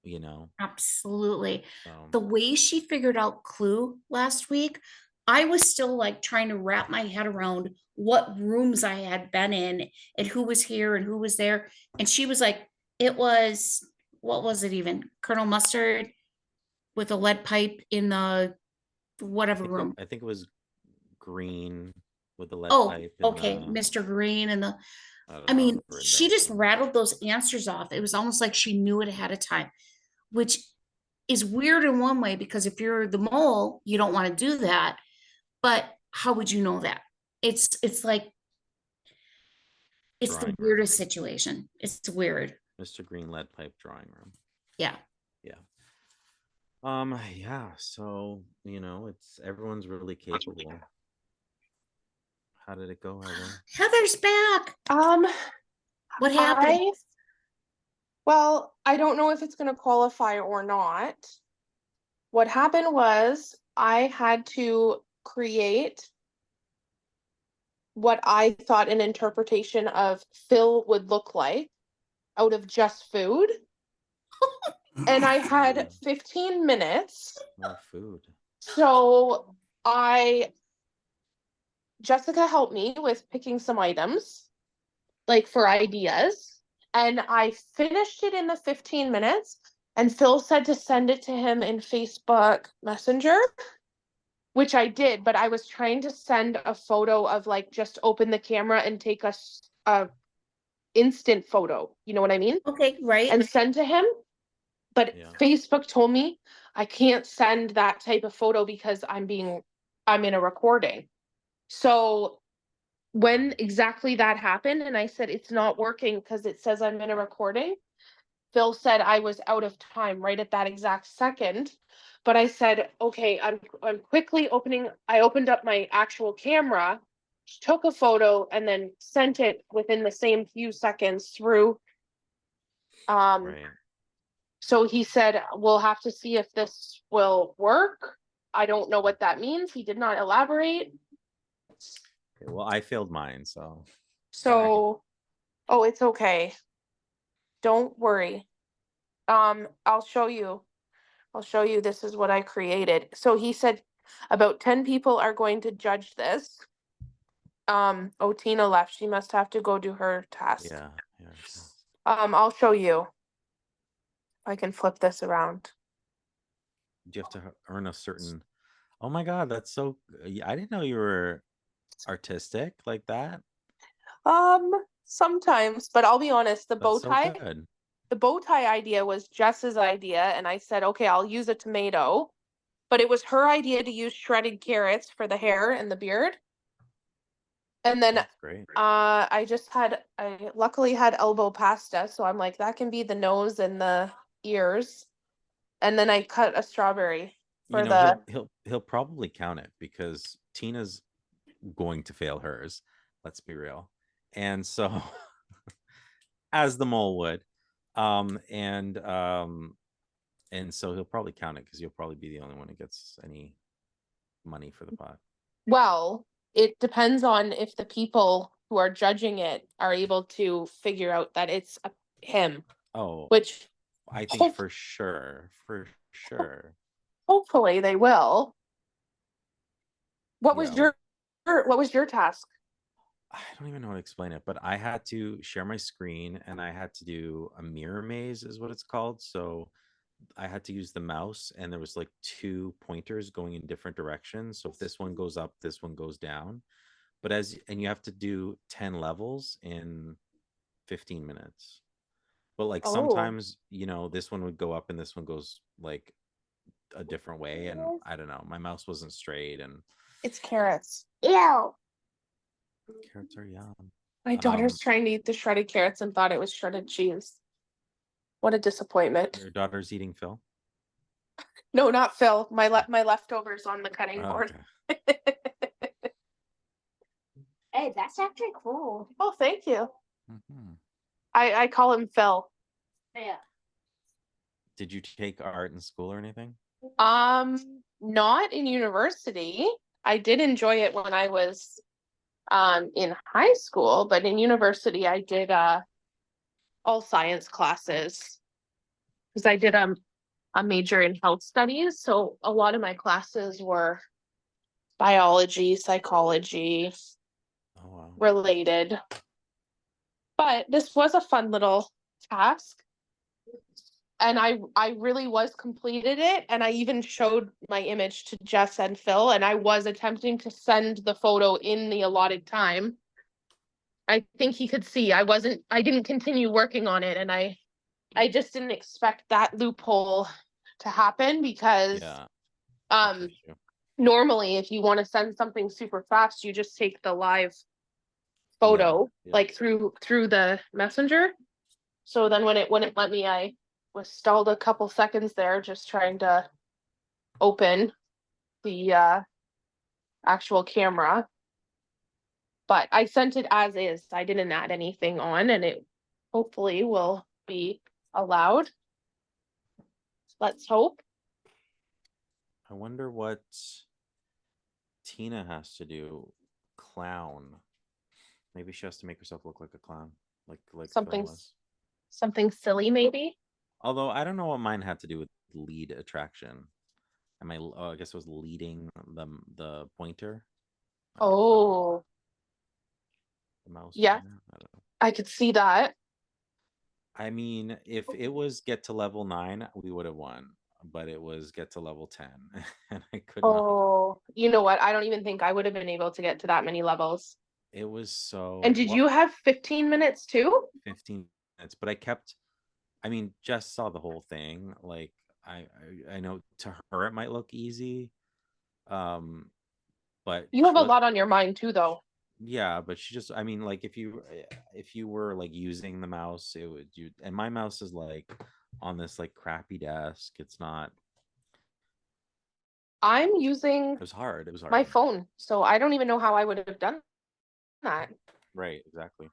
you know? Absolutely. So, The way she figured out Clue last week, I was still like trying to wrap my head around what rooms I had been in and who was here and who was there. And she was like, it was, what was it even? Colonel Mustard with a lead pipe in the whatever room. I think it was green with the lead Oh, pipe. And okay. Mr. Green and the, I don't I know, mean, I've written she down just something. rattled those answers off. It was almost like she knew it ahead of time, which is weird in one way because if you're the mole, you don't want to do that. But how would you know that? It's like it's the Drawing room. weirdest situation. It's weird. Mr. Green lead pipe drawing room. Yeah. Yeah. Yeah, so you know, it's everyone's really capable. How did it go, Heather? Heather's back. What happened? Well, I don't know if it's gonna qualify or not. What happened was I had to create what I thought an interpretation of Phil would look like out of just food. And I had 15 minutes. More food. So Jessica helped me with picking some items, like for ideas. And I finished it in the 15 minutes. And Phil said to send it to him in Facebook Messenger, which I did, but I was trying to send a photo of like just open the camera and take a instant photo. You know what I mean? Okay, right. And send to him. But Yeah. Facebook told me I can't send that type of photo because I'm in a recording. So when exactly that happened, and I said it's not working because it says I'm in a recording, Phil said I was out of time right at that exact second. But I said, okay, I'm quickly I opened up my actual camera, took a photo, and then sent it within the same few seconds through. Right. So he said, we'll have to see if this will work. I don't know what that means. He did not elaborate. Okay, well, I failed mine, so So, oh, it's okay. Don't worry. I'll show you. This is what I created. So he said about 10 people are going to judge this. Tina left. She must have to go do her task. yeah. I'll show you. I can flip this around. Do you have to earn a certain? Oh my God, that's so. I didn't know you were artistic like that. Sometimes, but I'll be honest, the bow That's so tie. good. The bow tie idea was Jess's idea, and I said, okay, I'll use a tomato. But it was her idea to use shredded carrots for the hair and the beard. And then That's great. I luckily had elbow pasta, so I'm like, that can be the nose and the ears. And then I cut a strawberry for You know, he'll probably count it because Tina's going to fail hers. Let's be real. And so as the mole would. And so he'll probably count it because you'll probably be the only one who gets any money for the pot. Well, it depends on if the people who are judging it are able to figure out that it's him. Oh, Which I think Hope- for sure. Hopefully they will. What was Yeah, your task? I don't even know how to explain it, but I had to share my screen and I had to do a mirror maze, is what it's called. So I had to use the mouse, and there was like two pointers going in different directions. So if this one goes up, this one goes down. But and you have to do 10 levels in 15 minutes. But like Oh, sometimes, this one would go up and this one goes like a different way. And I don't know, my mouse wasn't straight, and it's carrots. Ew. carrots are yum. My daughter's trying to eat the shredded carrots and thought it was shredded cheese. What a disappointment. Your daughter's eating Phil? No, not Phil. My leftovers on the cutting board. Okay. Hey, that's actually cool. Oh, thank you. Mhm. I call him Phil. Yeah. Did you take art in school or anything? Not in university. I did enjoy it when I was in high school, but in university I did all science classes because I did a major in health studies, so a lot of my classes were biology, psychology Oh wow. related. But this was a fun little task. And I really was completed it, and I even showed my image to Jess and Phil, and I was attempting to send the photo in the allotted time. I think he could see I didn't continue working on it, and I just didn't expect that loophole to happen because Yeah. um that's issue. normally if you want to send something super fast, you just take the live Yeah, photo yeah. like through the messenger. So then when it wouldn't let me, I was stalled a couple seconds there just trying to open the actual camera. But I sent it as is. I didn't add anything on, and it hopefully will be allowed. Let's hope. I wonder what Tina has to do. Clown. Maybe she has to make herself look like a clown, like Phil Something was. something silly maybe. Although I don't know what mine had to do with lead attraction. I guess it was leading the pointer. I don't know if that was Oh, the mouse yeah, pointer. I don't know. I could see that. I mean, if it was get to level 9, we would have won. But it was get to level 10, and I could not. Oh, you know what? I don't even think I would have been able to get to that many levels. It was And so did you have 15 minutes too? 15 minutes, but I mean, Jess saw the whole thing. Like I know to her it might look easy. Um, but You have she a was, lot on your mind too, though. yeah, but she just, I mean, like if you were like using the mouse, and my mouse is like on this like crappy desk. It's not, I'm using it was hard. It was my hard. phone, so I don't even know how I would have done that. Right, exactly.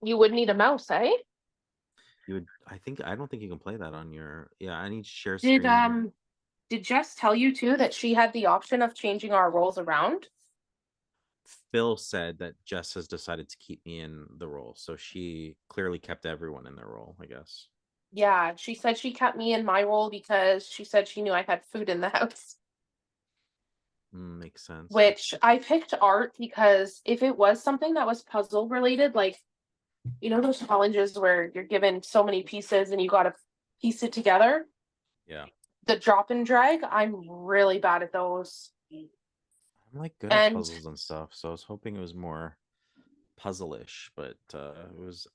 You would need a mouse, eh? I don't think you can play that on your, yeah, I need to share Did screen. did Jess tell you too that she had the option of changing our roles around? Phil said that Jess has decided to keep me in the role, so she clearly kept everyone in their role, I guess. Yeah, she said she kept me in my role because she said she knew I had food in the house. Makes sense. Which I picked art because if it was something that was puzzle related, like you know those challenges where you're given so many pieces and you gotta piece it together, Yeah, the drop and drag, I'm really bad at those. I'm like good at And puzzles and stuff, so I was hoping it was more puzzle-ish, but it was,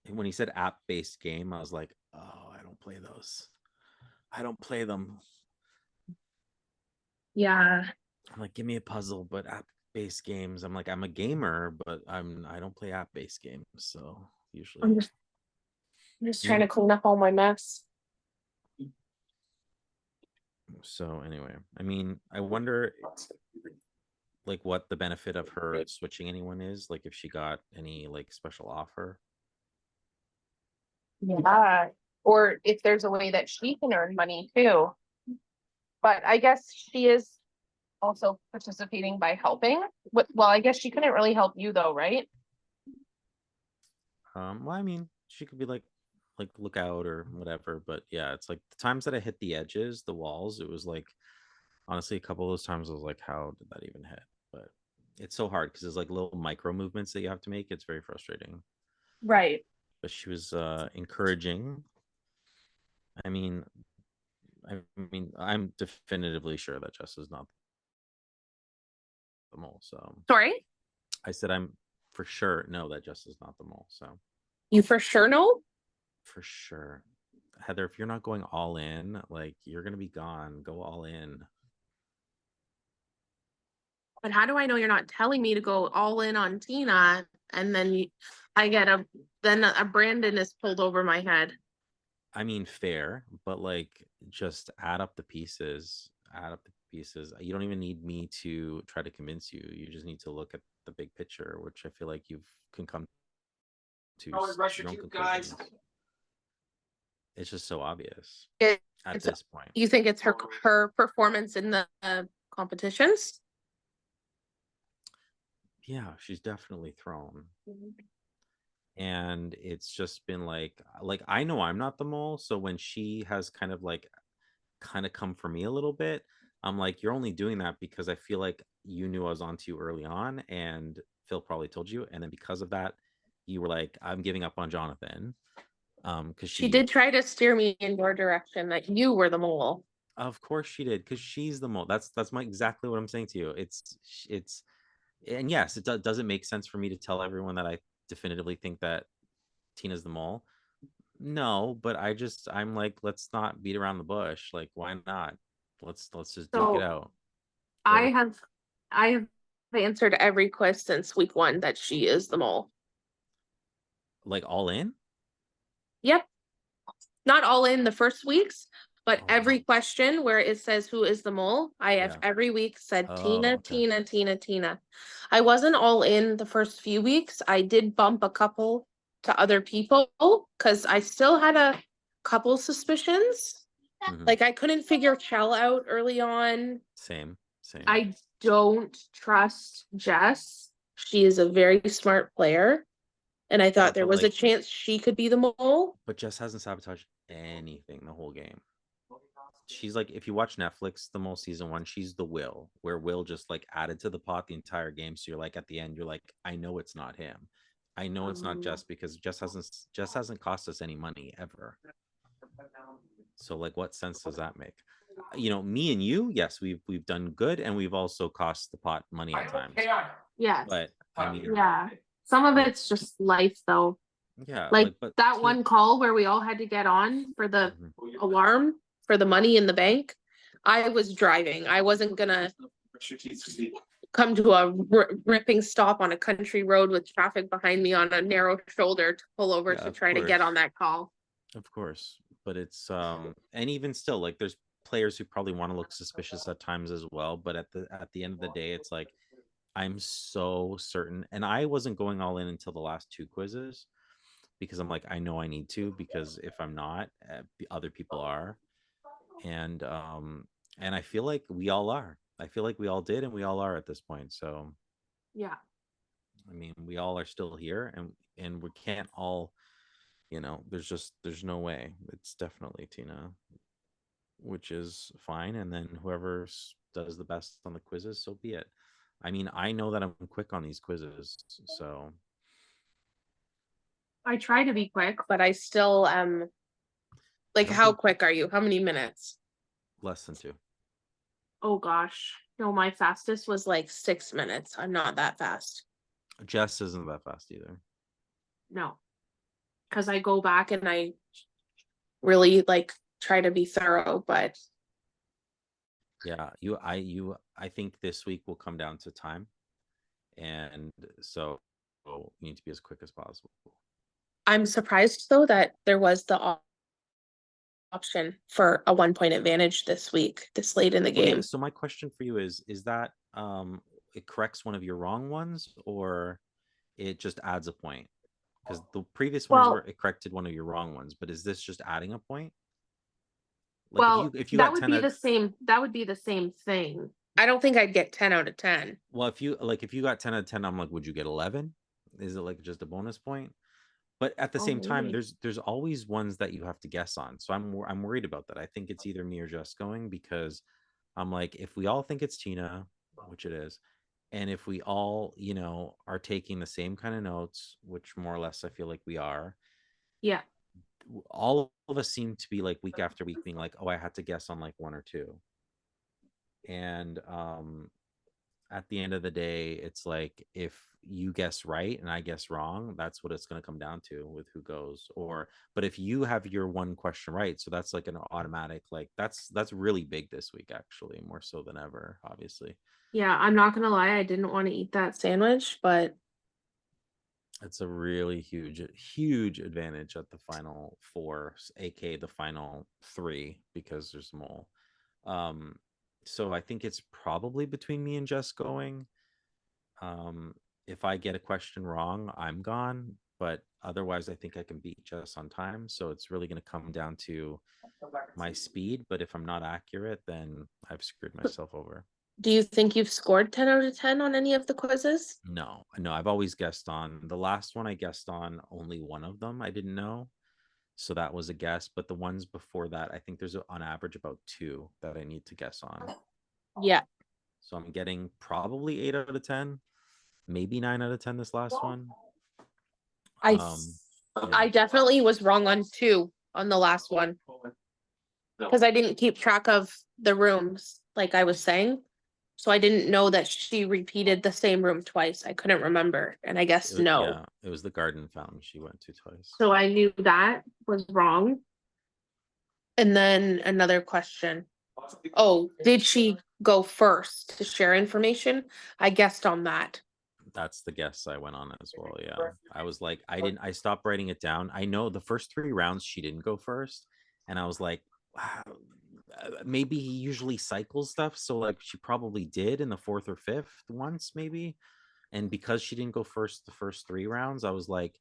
when he said app-based game, I was like, oh, I don't play those. I don't play them. yeah, I'm like, give me a puzzle, but app-based games. I'm like, I'm a gamer, but I don't play app-based games, so usually. I'm just trying to clean up all my mess. So anyway, I mean, I wonder like what the benefit of her switching anyone is, like if she got any like special offer. Yeah. Or if there's a way that she can earn money too. But I guess she is also participating by helping. Well, I guess she couldn't really help you though, right? Well, I mean, she could be like, like look out or whatever. But yeah, it's like the times that I hit the edges, the walls, it was like honestly a couple of those times I was like, how did that even hit? But it's so hard because it's like little micro movements that you have to make. It's very frustrating. Right. But she was encouraging. I mean, I'm definitively sure that Jess is not the mole. So Sorry? I said I'm for sure know that Jess is not the mole. So You for sure know? for sure. Heather, if you're not going all in, like you're gonna be gone. Go all in. But how do I know you're not telling me to go all in on Tina and then I get then a Brandon is pulled over my head? I mean, fair, but like just add up the pieces. Add up the pieces. You don't even need me to try to convince you. You just need to look at the big picture, which I feel like you can come to Always rush your your own cue, guys. conclusions. It's just so obvious It- at it's- this point. You think it's her performance in the competitions? Yeah, she's definitely thrown. And it's just been like I know I'm not the mole, so when she has kind of come for me a little bit, I'm like, you're only doing that because I feel like you knew I was on to you early on, and Phil probably told you, and then because of that, you were like, I'm giving up on Jonathan. Because She did try to steer me in your direction that you were the mole. Of course she did, because she's the mole. That's exactly what I'm saying to you. It's and yes, does it make sense for me to tell everyone that I definitively think that Tina's the mole? No, but I'm like, let's not beat around the bush. Like, why not? Let's just duke it So, out. I have answered every quiz since week 1 that she is the mole. Like all in? Yep. Not all in the first weeks, but Oh, every wow. question where it says who is the mole, I have Yeah. every week said Oh, Tina, okay. Tina. I wasn't all in the first few weeks. I did bump a couple to other people because I still had a couple suspicions. Mhm. Like I couldn't figure Chell out early on. Same. I don't trust Jess. She is a very smart player. And I thought there but, was a like- chance she could be the mole. But Jess hasn't sabotaged anything the whole game. She's like, if you watch Netflix, the Mole season 1, she's the Will, where Will just like added to the pot the entire game. So you're like, at the end, you're like, I know it's not him. I know it's not Jess because Jess hasn't cost us any money ever. So like, what sense does that make? You know, me and you, yes, we've done good, and we've also cost the pot money at times. Yes. But I mean, Yeah. Some of it's just life though. yeah, Like but that one call where we all had to get on for the Mhm. alarm for the money in the bank. I was driving. I wasn't gonna come to a ripping stop on a country road with traffic behind me on a narrow shoulder to pull over Yeah, to of try to get course. on that call. Of course, but it's and even still, like there's players who probably want to look suspicious at times as well, but at the end of the day, it's like I'm so certain, and I wasn't going all in until the last 2 quizzes because I'm like, I know I need to, because if I'm not, other people are, and I feel like we all are. I feel like we all did, and we all are at this point. So Yeah. I mean, we all are still here, and we can't all, there's no way. It's definitely Tina, which is fine. And then whoever does the best on the quizzes, so be it. I mean, I know that I'm quick on these quizzes, so I try to be quick, but I still like don't how think- quick are you? How many minutes? less than 2. Oh gosh. No, my fastest was like 6 minutes. I'm not that fast. Jess isn't that fast either. No. Cause I go back and I really like try to be thorough, but Yeah, I think this week will come down to time, and so you need to be as quick as possible. I'm surprised though that there was the option for a 1-point advantage this week, this late in the Okay, game. so my question for you is that it corrects one of your wrong ones, or it just adds a point? Because the previous ones Well- were it corrected one of your wrong ones, but is this just adding a point? Like Well, if you that got would 10 be out- the same, that would be the same thing. I don't think I'd get 10 out of 10. well, if you got 10 out of 10, I'm like, would you get 11? Is it like just a bonus point? But at the Oh, same time, really? there's always ones that you have to guess on. So I'm worried about that. I think it's either me or Just going, because I'm like, if we all think it's Tina, which it is, and if we all, are taking the same kind of notes, which more or less I feel like we are, Yeah. all of us seem to be like week after week being like, oh, I had to guess on like one or two. And at the end of the day, it's like if you guess right and I guess wrong, that's what it's going to come down to with who goes. Or but if you have your one question right, so that's like an automatic, like that's really big this week, actually, more so than ever, obviously. Yeah, I'm not gonna lie, I didn't want to eat that sandwich, but It's a really huge advantage at the final four, aka the final three, because there's mole. Um, so I think it's probably between me and Jess going. Um, if I get a question wrong, I'm gone. But otherwise, I think I can beat Jess on time. So it's really going to come down to my speed. But if I'm not accurate, then I've screwed myself over. do you think you've scored 10 out of 10 on any of the quizzes? No, I've always guessed on the last one. I guessed on only one of them. I didn't know. So that was a guess. But the ones before that, I think there's on average about two that I need to guess on. Yeah. So I'm getting probably 8 out of 10, maybe 9 out of 10 this last one. I Um, I definitely was wrong on 2 on the last one because I didn't keep track of the rooms like I was saying. So I didn't know that she repeated the same room twice. I couldn't remember. And I guess no. Yeah, it was the garden fountain she went to twice. So I knew that was wrong. And then another question. Oh, did she go first to share information? I guessed on that. That's the guess I went on as well. Yeah, I was like, I stopped writing it down. I know the first 3 rounds she didn't go first, and I was like, wow, maybe he usually cycles stuff, so like she probably did in the fourth or fifth once, maybe. And because she didn't go first the first 3 rounds, I was like,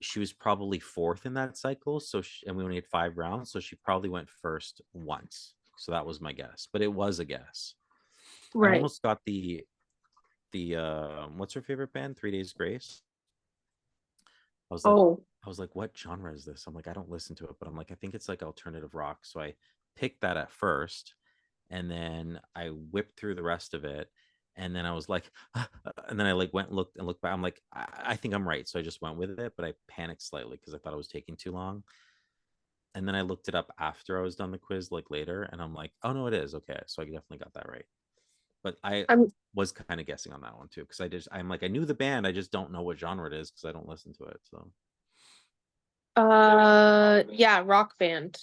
she was probably fourth in that cycle. So and we only had 5 rounds, so she probably went first once. So that was my guess, but it was a guess. I Right. almost got the what's her favorite band, 3 Days Grace. I was like, Oh, what genre is this? I'm like, I don't listen to it, but I'm like, I think it's like alternative rock. So I picked that at first, and then I whipped through the rest of it, and then I was like, and then I like went looked and looked back. I'm like, I think I'm right, so I just went with it, but I panicked slightly because I thought it was taking too long. And then I looked it up after I was done the quiz, like later, and I'm like, oh no, it is okay. So I definitely got that right. But I I'm was kind of guessing on that one too, because I'm like, I knew the band, I just don't know what genre it is because I don't listen to it. So yeah, rock band.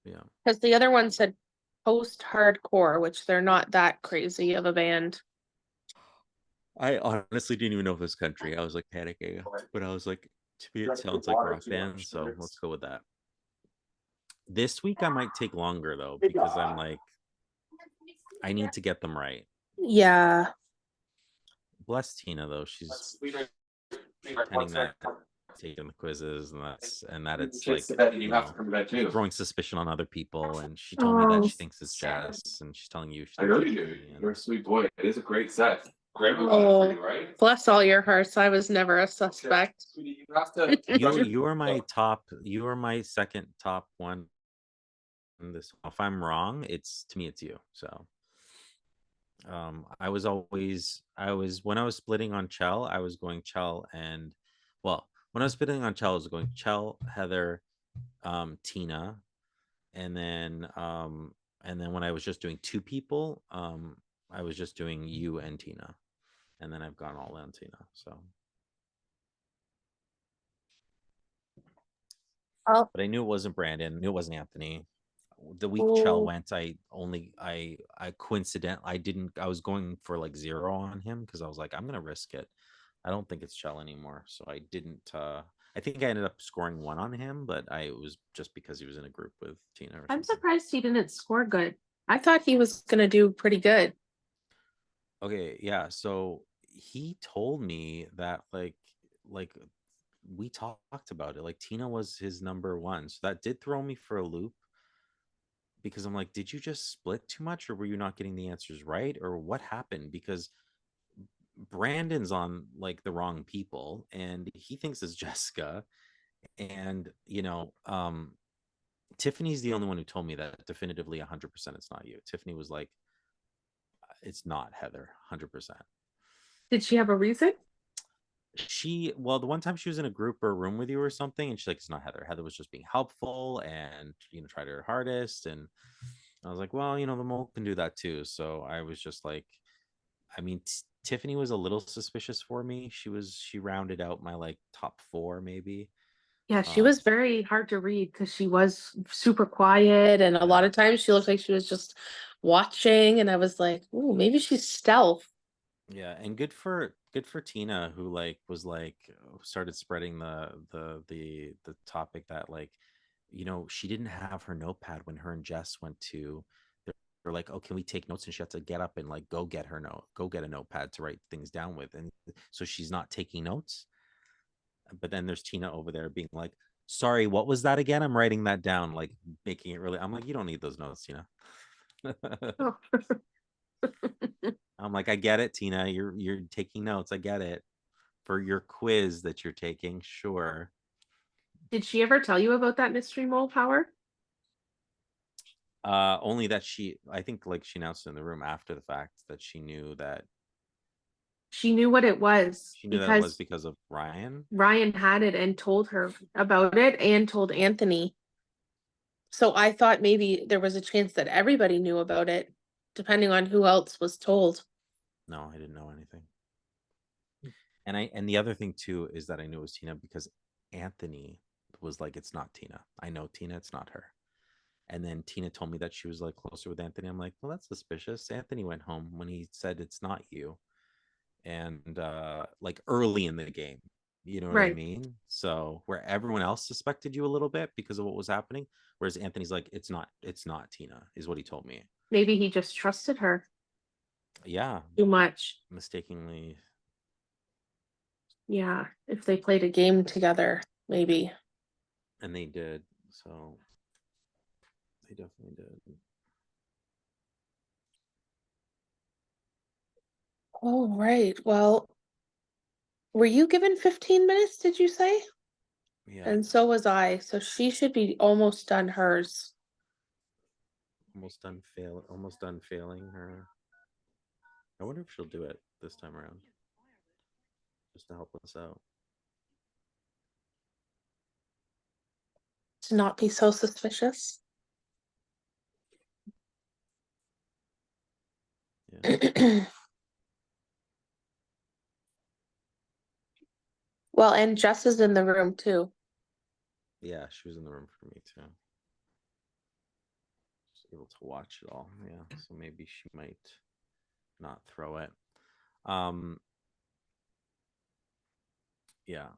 yeah, Because the other one said post-hardcore, which they're not that crazy of a band. I honestly didn't even know this country. I was like panicking, but I was like, to me, it sounds like rock band, so let's go with that. This week I might take longer though, because I'm like, I need to get them right. Yeah. Bless Tina though, she's pretending that taking the quizzes and that it's like, throwing suspicion on other people. And she told me that Oh, she thinks it's Jess, and she's telling you she I know thinks you it's do. me, and- You're a sweet boy. It is a great set. Grandma got it for you, right? bless all your hearts. I was never a suspect. Sweetie, you have to. you are my top, you are my second top one in this. If I'm wrong, it's to me, it's you. So I was when I was splitting on Chell, I was going Chell and, well, when I was splitting on Chell, I was going Chell, Heather, Tina, and then when I was just doing two people, I was just doing you and Tina, and then I've gone all in Tina. So Oh, but I knew it wasn't Brandon, knew it wasn't Anthony. The week Chell oh, went, I I was going for like 0 on him because I was like, I'm gonna risk it. I don't think it's Chell anymore. So I didn't I think I ended up scoring 1 on him, but it was just because he was in a group with Tina or I'm something. surprised he didn't score good. I thought he was gonna do pretty good. Okay, yeah. So he told me that like we talked about it. Like Tina was his number one. So that did throw me for a loop, because I'm like, did you just split too much, or were you not getting the answers right, or what happened? Because Brandon's on like the wrong people, and he thinks it's Jessica. And Tiffany's the only one who told me that definitively 100% it's not you. Tiffany was like, it's not Heather, 100%. Did she have a reason? Well, the one time she was in a group or a room with you or something, and she's like, it's not Heather. Heather was just being helpful and tried her hardest. And I was like, well, the mole can do that too. So I was just like, I mean, Tiffany was a little suspicious for me. She rounded out my like top four maybe. Yeah, she Um, was very hard to read because she was super quiet, and a lot yeah. of times she looked like she was just watching, and I was like, "Ooh, maybe she's stealth." Yeah, and good for Tina, who like was like started spreading the topic that like she didn't have her notepad when her and Jess went to. They're like, oh, can we take notes? And she had to get up and like go get a notepad to write things down with, and so she's not taking notes. But then there's Tina over there being like, sorry, what was that again? I'm writing that down, like making it really. I'm like, you don't need those notes, Tina. Oh. I'm like, I get it, Tina. You're taking notes. I get it. For your quiz that you're taking, sure. Did she ever tell you about that mystery mole power? Only that I think like she announced in the room after the fact that she knew that She knew what it was it was because because of Ryan. Ryan had it and told her about it and told Anthony. So I thought maybe there was a chance that everybody knew about it, depending on who else was told. No, I didn't know anything. And the other thing too is that I knew it was Tina because Anthony was like, it's not Tina. I know Tina, it's not her. And then Tina told me that she was like closer with Anthony. I'm like, well, that's suspicious. Anthony went home when he said it's not you. And like early in the game, you know what I Right. mean? So where everyone else suspected you a little bit because of what was happening, whereas Anthony's like, it's not Tina, is what he told me. Maybe he just trusted her Yeah, too much. mistakenly. Yeah, if they played a game together, maybe. And they did. So they definitely did. Oh, right. Well, were you given 15 minutes, did you say? Yeah, And so was I. So she should be almost done hers. almost done failing her. I wonder if she'll do it this time around, just to help us out. To not be so suspicious. Yeah. Well, and Jess is in the room too. Yeah, she was in the room for me too. Just able to watch it all. Yeah, so maybe she might not throw it. Yeah.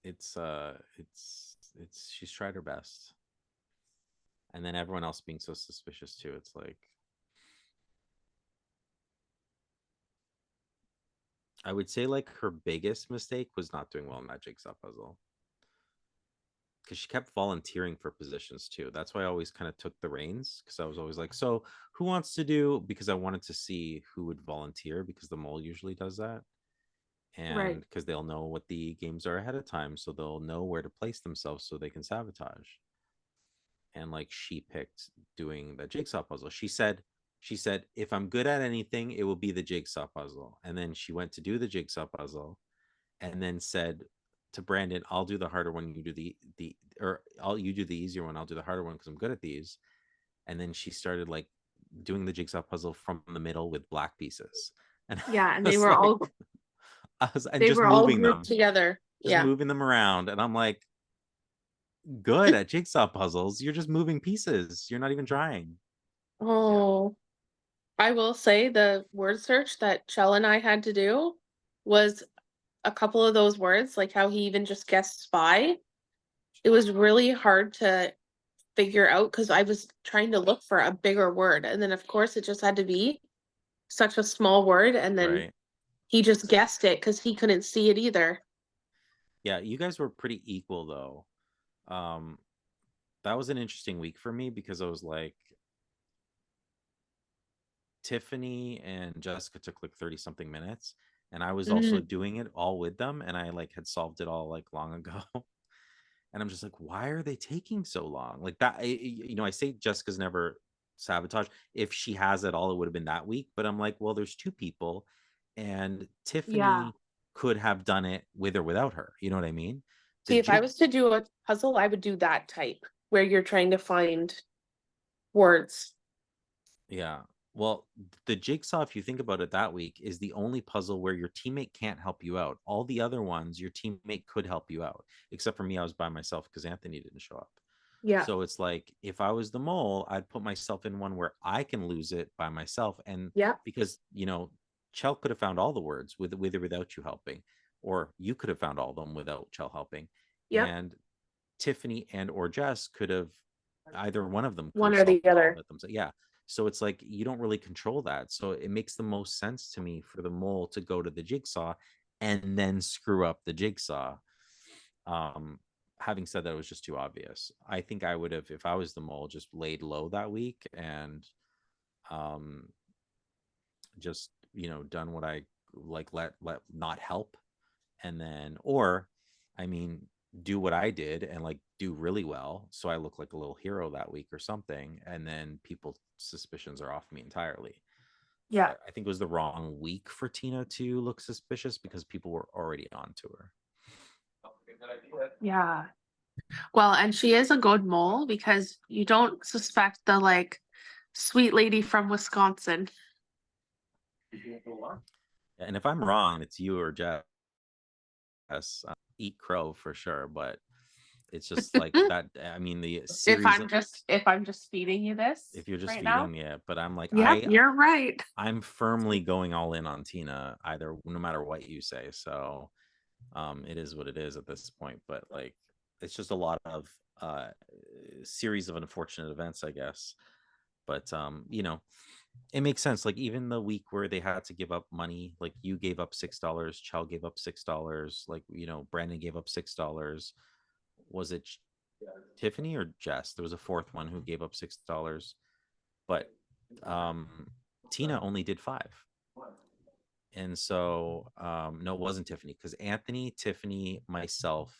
It's she's tried her best. And then everyone else being so suspicious too. It's like I would say like her biggest mistake was not doing well in that jigsaw puzzle. Because she kept volunteering for positions too. That's why I always kind of took the reins because I was always like, so who wants to do? Because I wanted to see who would volunteer because the mole usually does that. Right. And because they'll know what the games are ahead of time. So they'll know where to place themselves so they can sabotage. And like she picked doing the jigsaw puzzle. She said, if I'm good at anything, it will be the jigsaw puzzle. And then she went to do the jigsaw puzzle and then said to Brandon, I'll do the harder one, you do the or I'll you do the easier one, I'll do the harder one because I'm good at these. And then she started like doing the jigsaw puzzle from the middle with black pieces. And Yeah, and I they was were like, all and they just were all moving grouped them, together. just Yeah. moving them around. And I'm like, good at jigsaw puzzles. You're just moving pieces. You're not even trying. Oh, I will say the word search that Chell and I had to do was a couple of those words, like how he even just guessed spy. It was really hard to figure out because I was trying to look for a bigger word. And then, of course, it just had to be such a small word. And then Right. he just guessed it because he couldn't see it either. Yeah, you guys were pretty equal though. Um, that was an interesting week for me because I was like, Tiffany and Jessica took like 30 something minutes, and I was also doing it all with them, and I like had solved it all like long ago. And I'm just like, why are they taking so long? Like that, I say Jessica's never sabotaged. If she has it all, it would have been that week. But I'm like, well, there's two people, and Tiffany Yeah. could have done it with or without her. You know what I mean? See, if I was to do a puzzle, I would do that type where you're trying to find words. Yeah. Well, the jigsaw, if you think about it that week, is the only puzzle where your teammate can't help you out. All the other ones, your teammate could help you out, except for me, I was by myself because Anthony didn't show up. Yeah. So it's like if I was the mole, I'd put myself in one where I can lose it by myself. And Yeah. because, Chell could have found all the words with or without you helping, or you could have found all of them without Chell helping. Yeah. And Tiffany and or Jess could have either one of them could One have or the solved all other. of it yeah. So it's like you don't really control that. So it makes the most sense to me for the mole to go to the jigsaw and then screw up the jigsaw. Having said that, it was just too obvious. I think I would have, if I was the mole, just laid low that week and just done what I like, let not help, and then, or I mean, do what I did and like do really well, so I look like a little hero that week or something, and then people's suspicions are off me entirely. Yeah. I think it was the wrong week for Tina to look suspicious because people were already on to her. Yeah. Well, and she is a good mole because you don't suspect the like sweet lady from Wisconsin. And if I'm wrong, it's you or Jess. Eat crow for sure, but it's just like that. I mean, the series. If I'm just feeding you this. If you're just right feeding now, me it, but I'm like, yeah, you're right. I'm firmly going all in on Tina, either no matter what you say. So it is what it is at this point. But like it's just a lot of series of unfortunate events, I guess. But it makes sense. Like even the week where they had to give up money, like you gave up $6, Chell gave up $6, like Brandon gave up $6. Was it Tiffany or Jess? There was a fourth one who gave up $6, but Tina only did 5. And so no, it wasn't Tiffany, because Anthony, Tiffany, myself,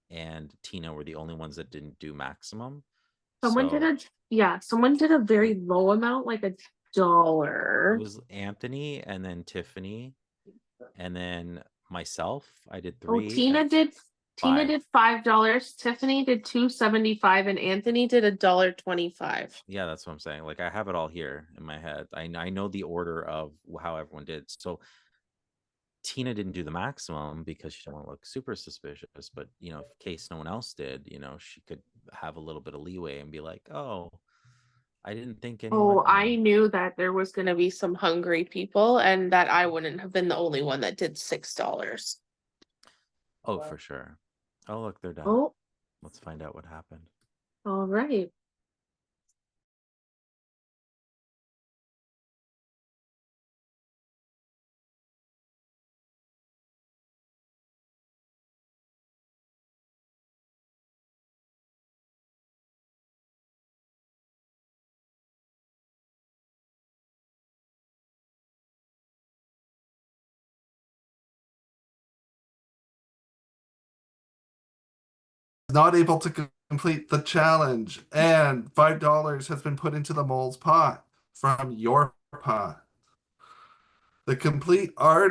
and Tina were the only ones that didn't do maximum. Someone did a very low amount, like $1. It was Anthony, and then Tiffany, and then myself. I did 3. Oh, Tina did $5. Tiffany did $2.75, and Anthony did $1.25. Yeah, that's what I'm saying. Like I have it all here in my head. I know the order of how everyone did. So Tina didn't do the maximum because she didn't want to look super suspicious. But in case no one else did, she could have a little bit of leeway and be like, "Oh, I didn't think anyone." Oh, I knew that there was going to be some hungry people, and that I wouldn't have been the only one that did $6. Oh, for sure. Oh, look, they're done. Oh, Let's find out what happened. all right. Not able to complete the challenge, and $5 has been put into the mole's pot from your pot. The complete art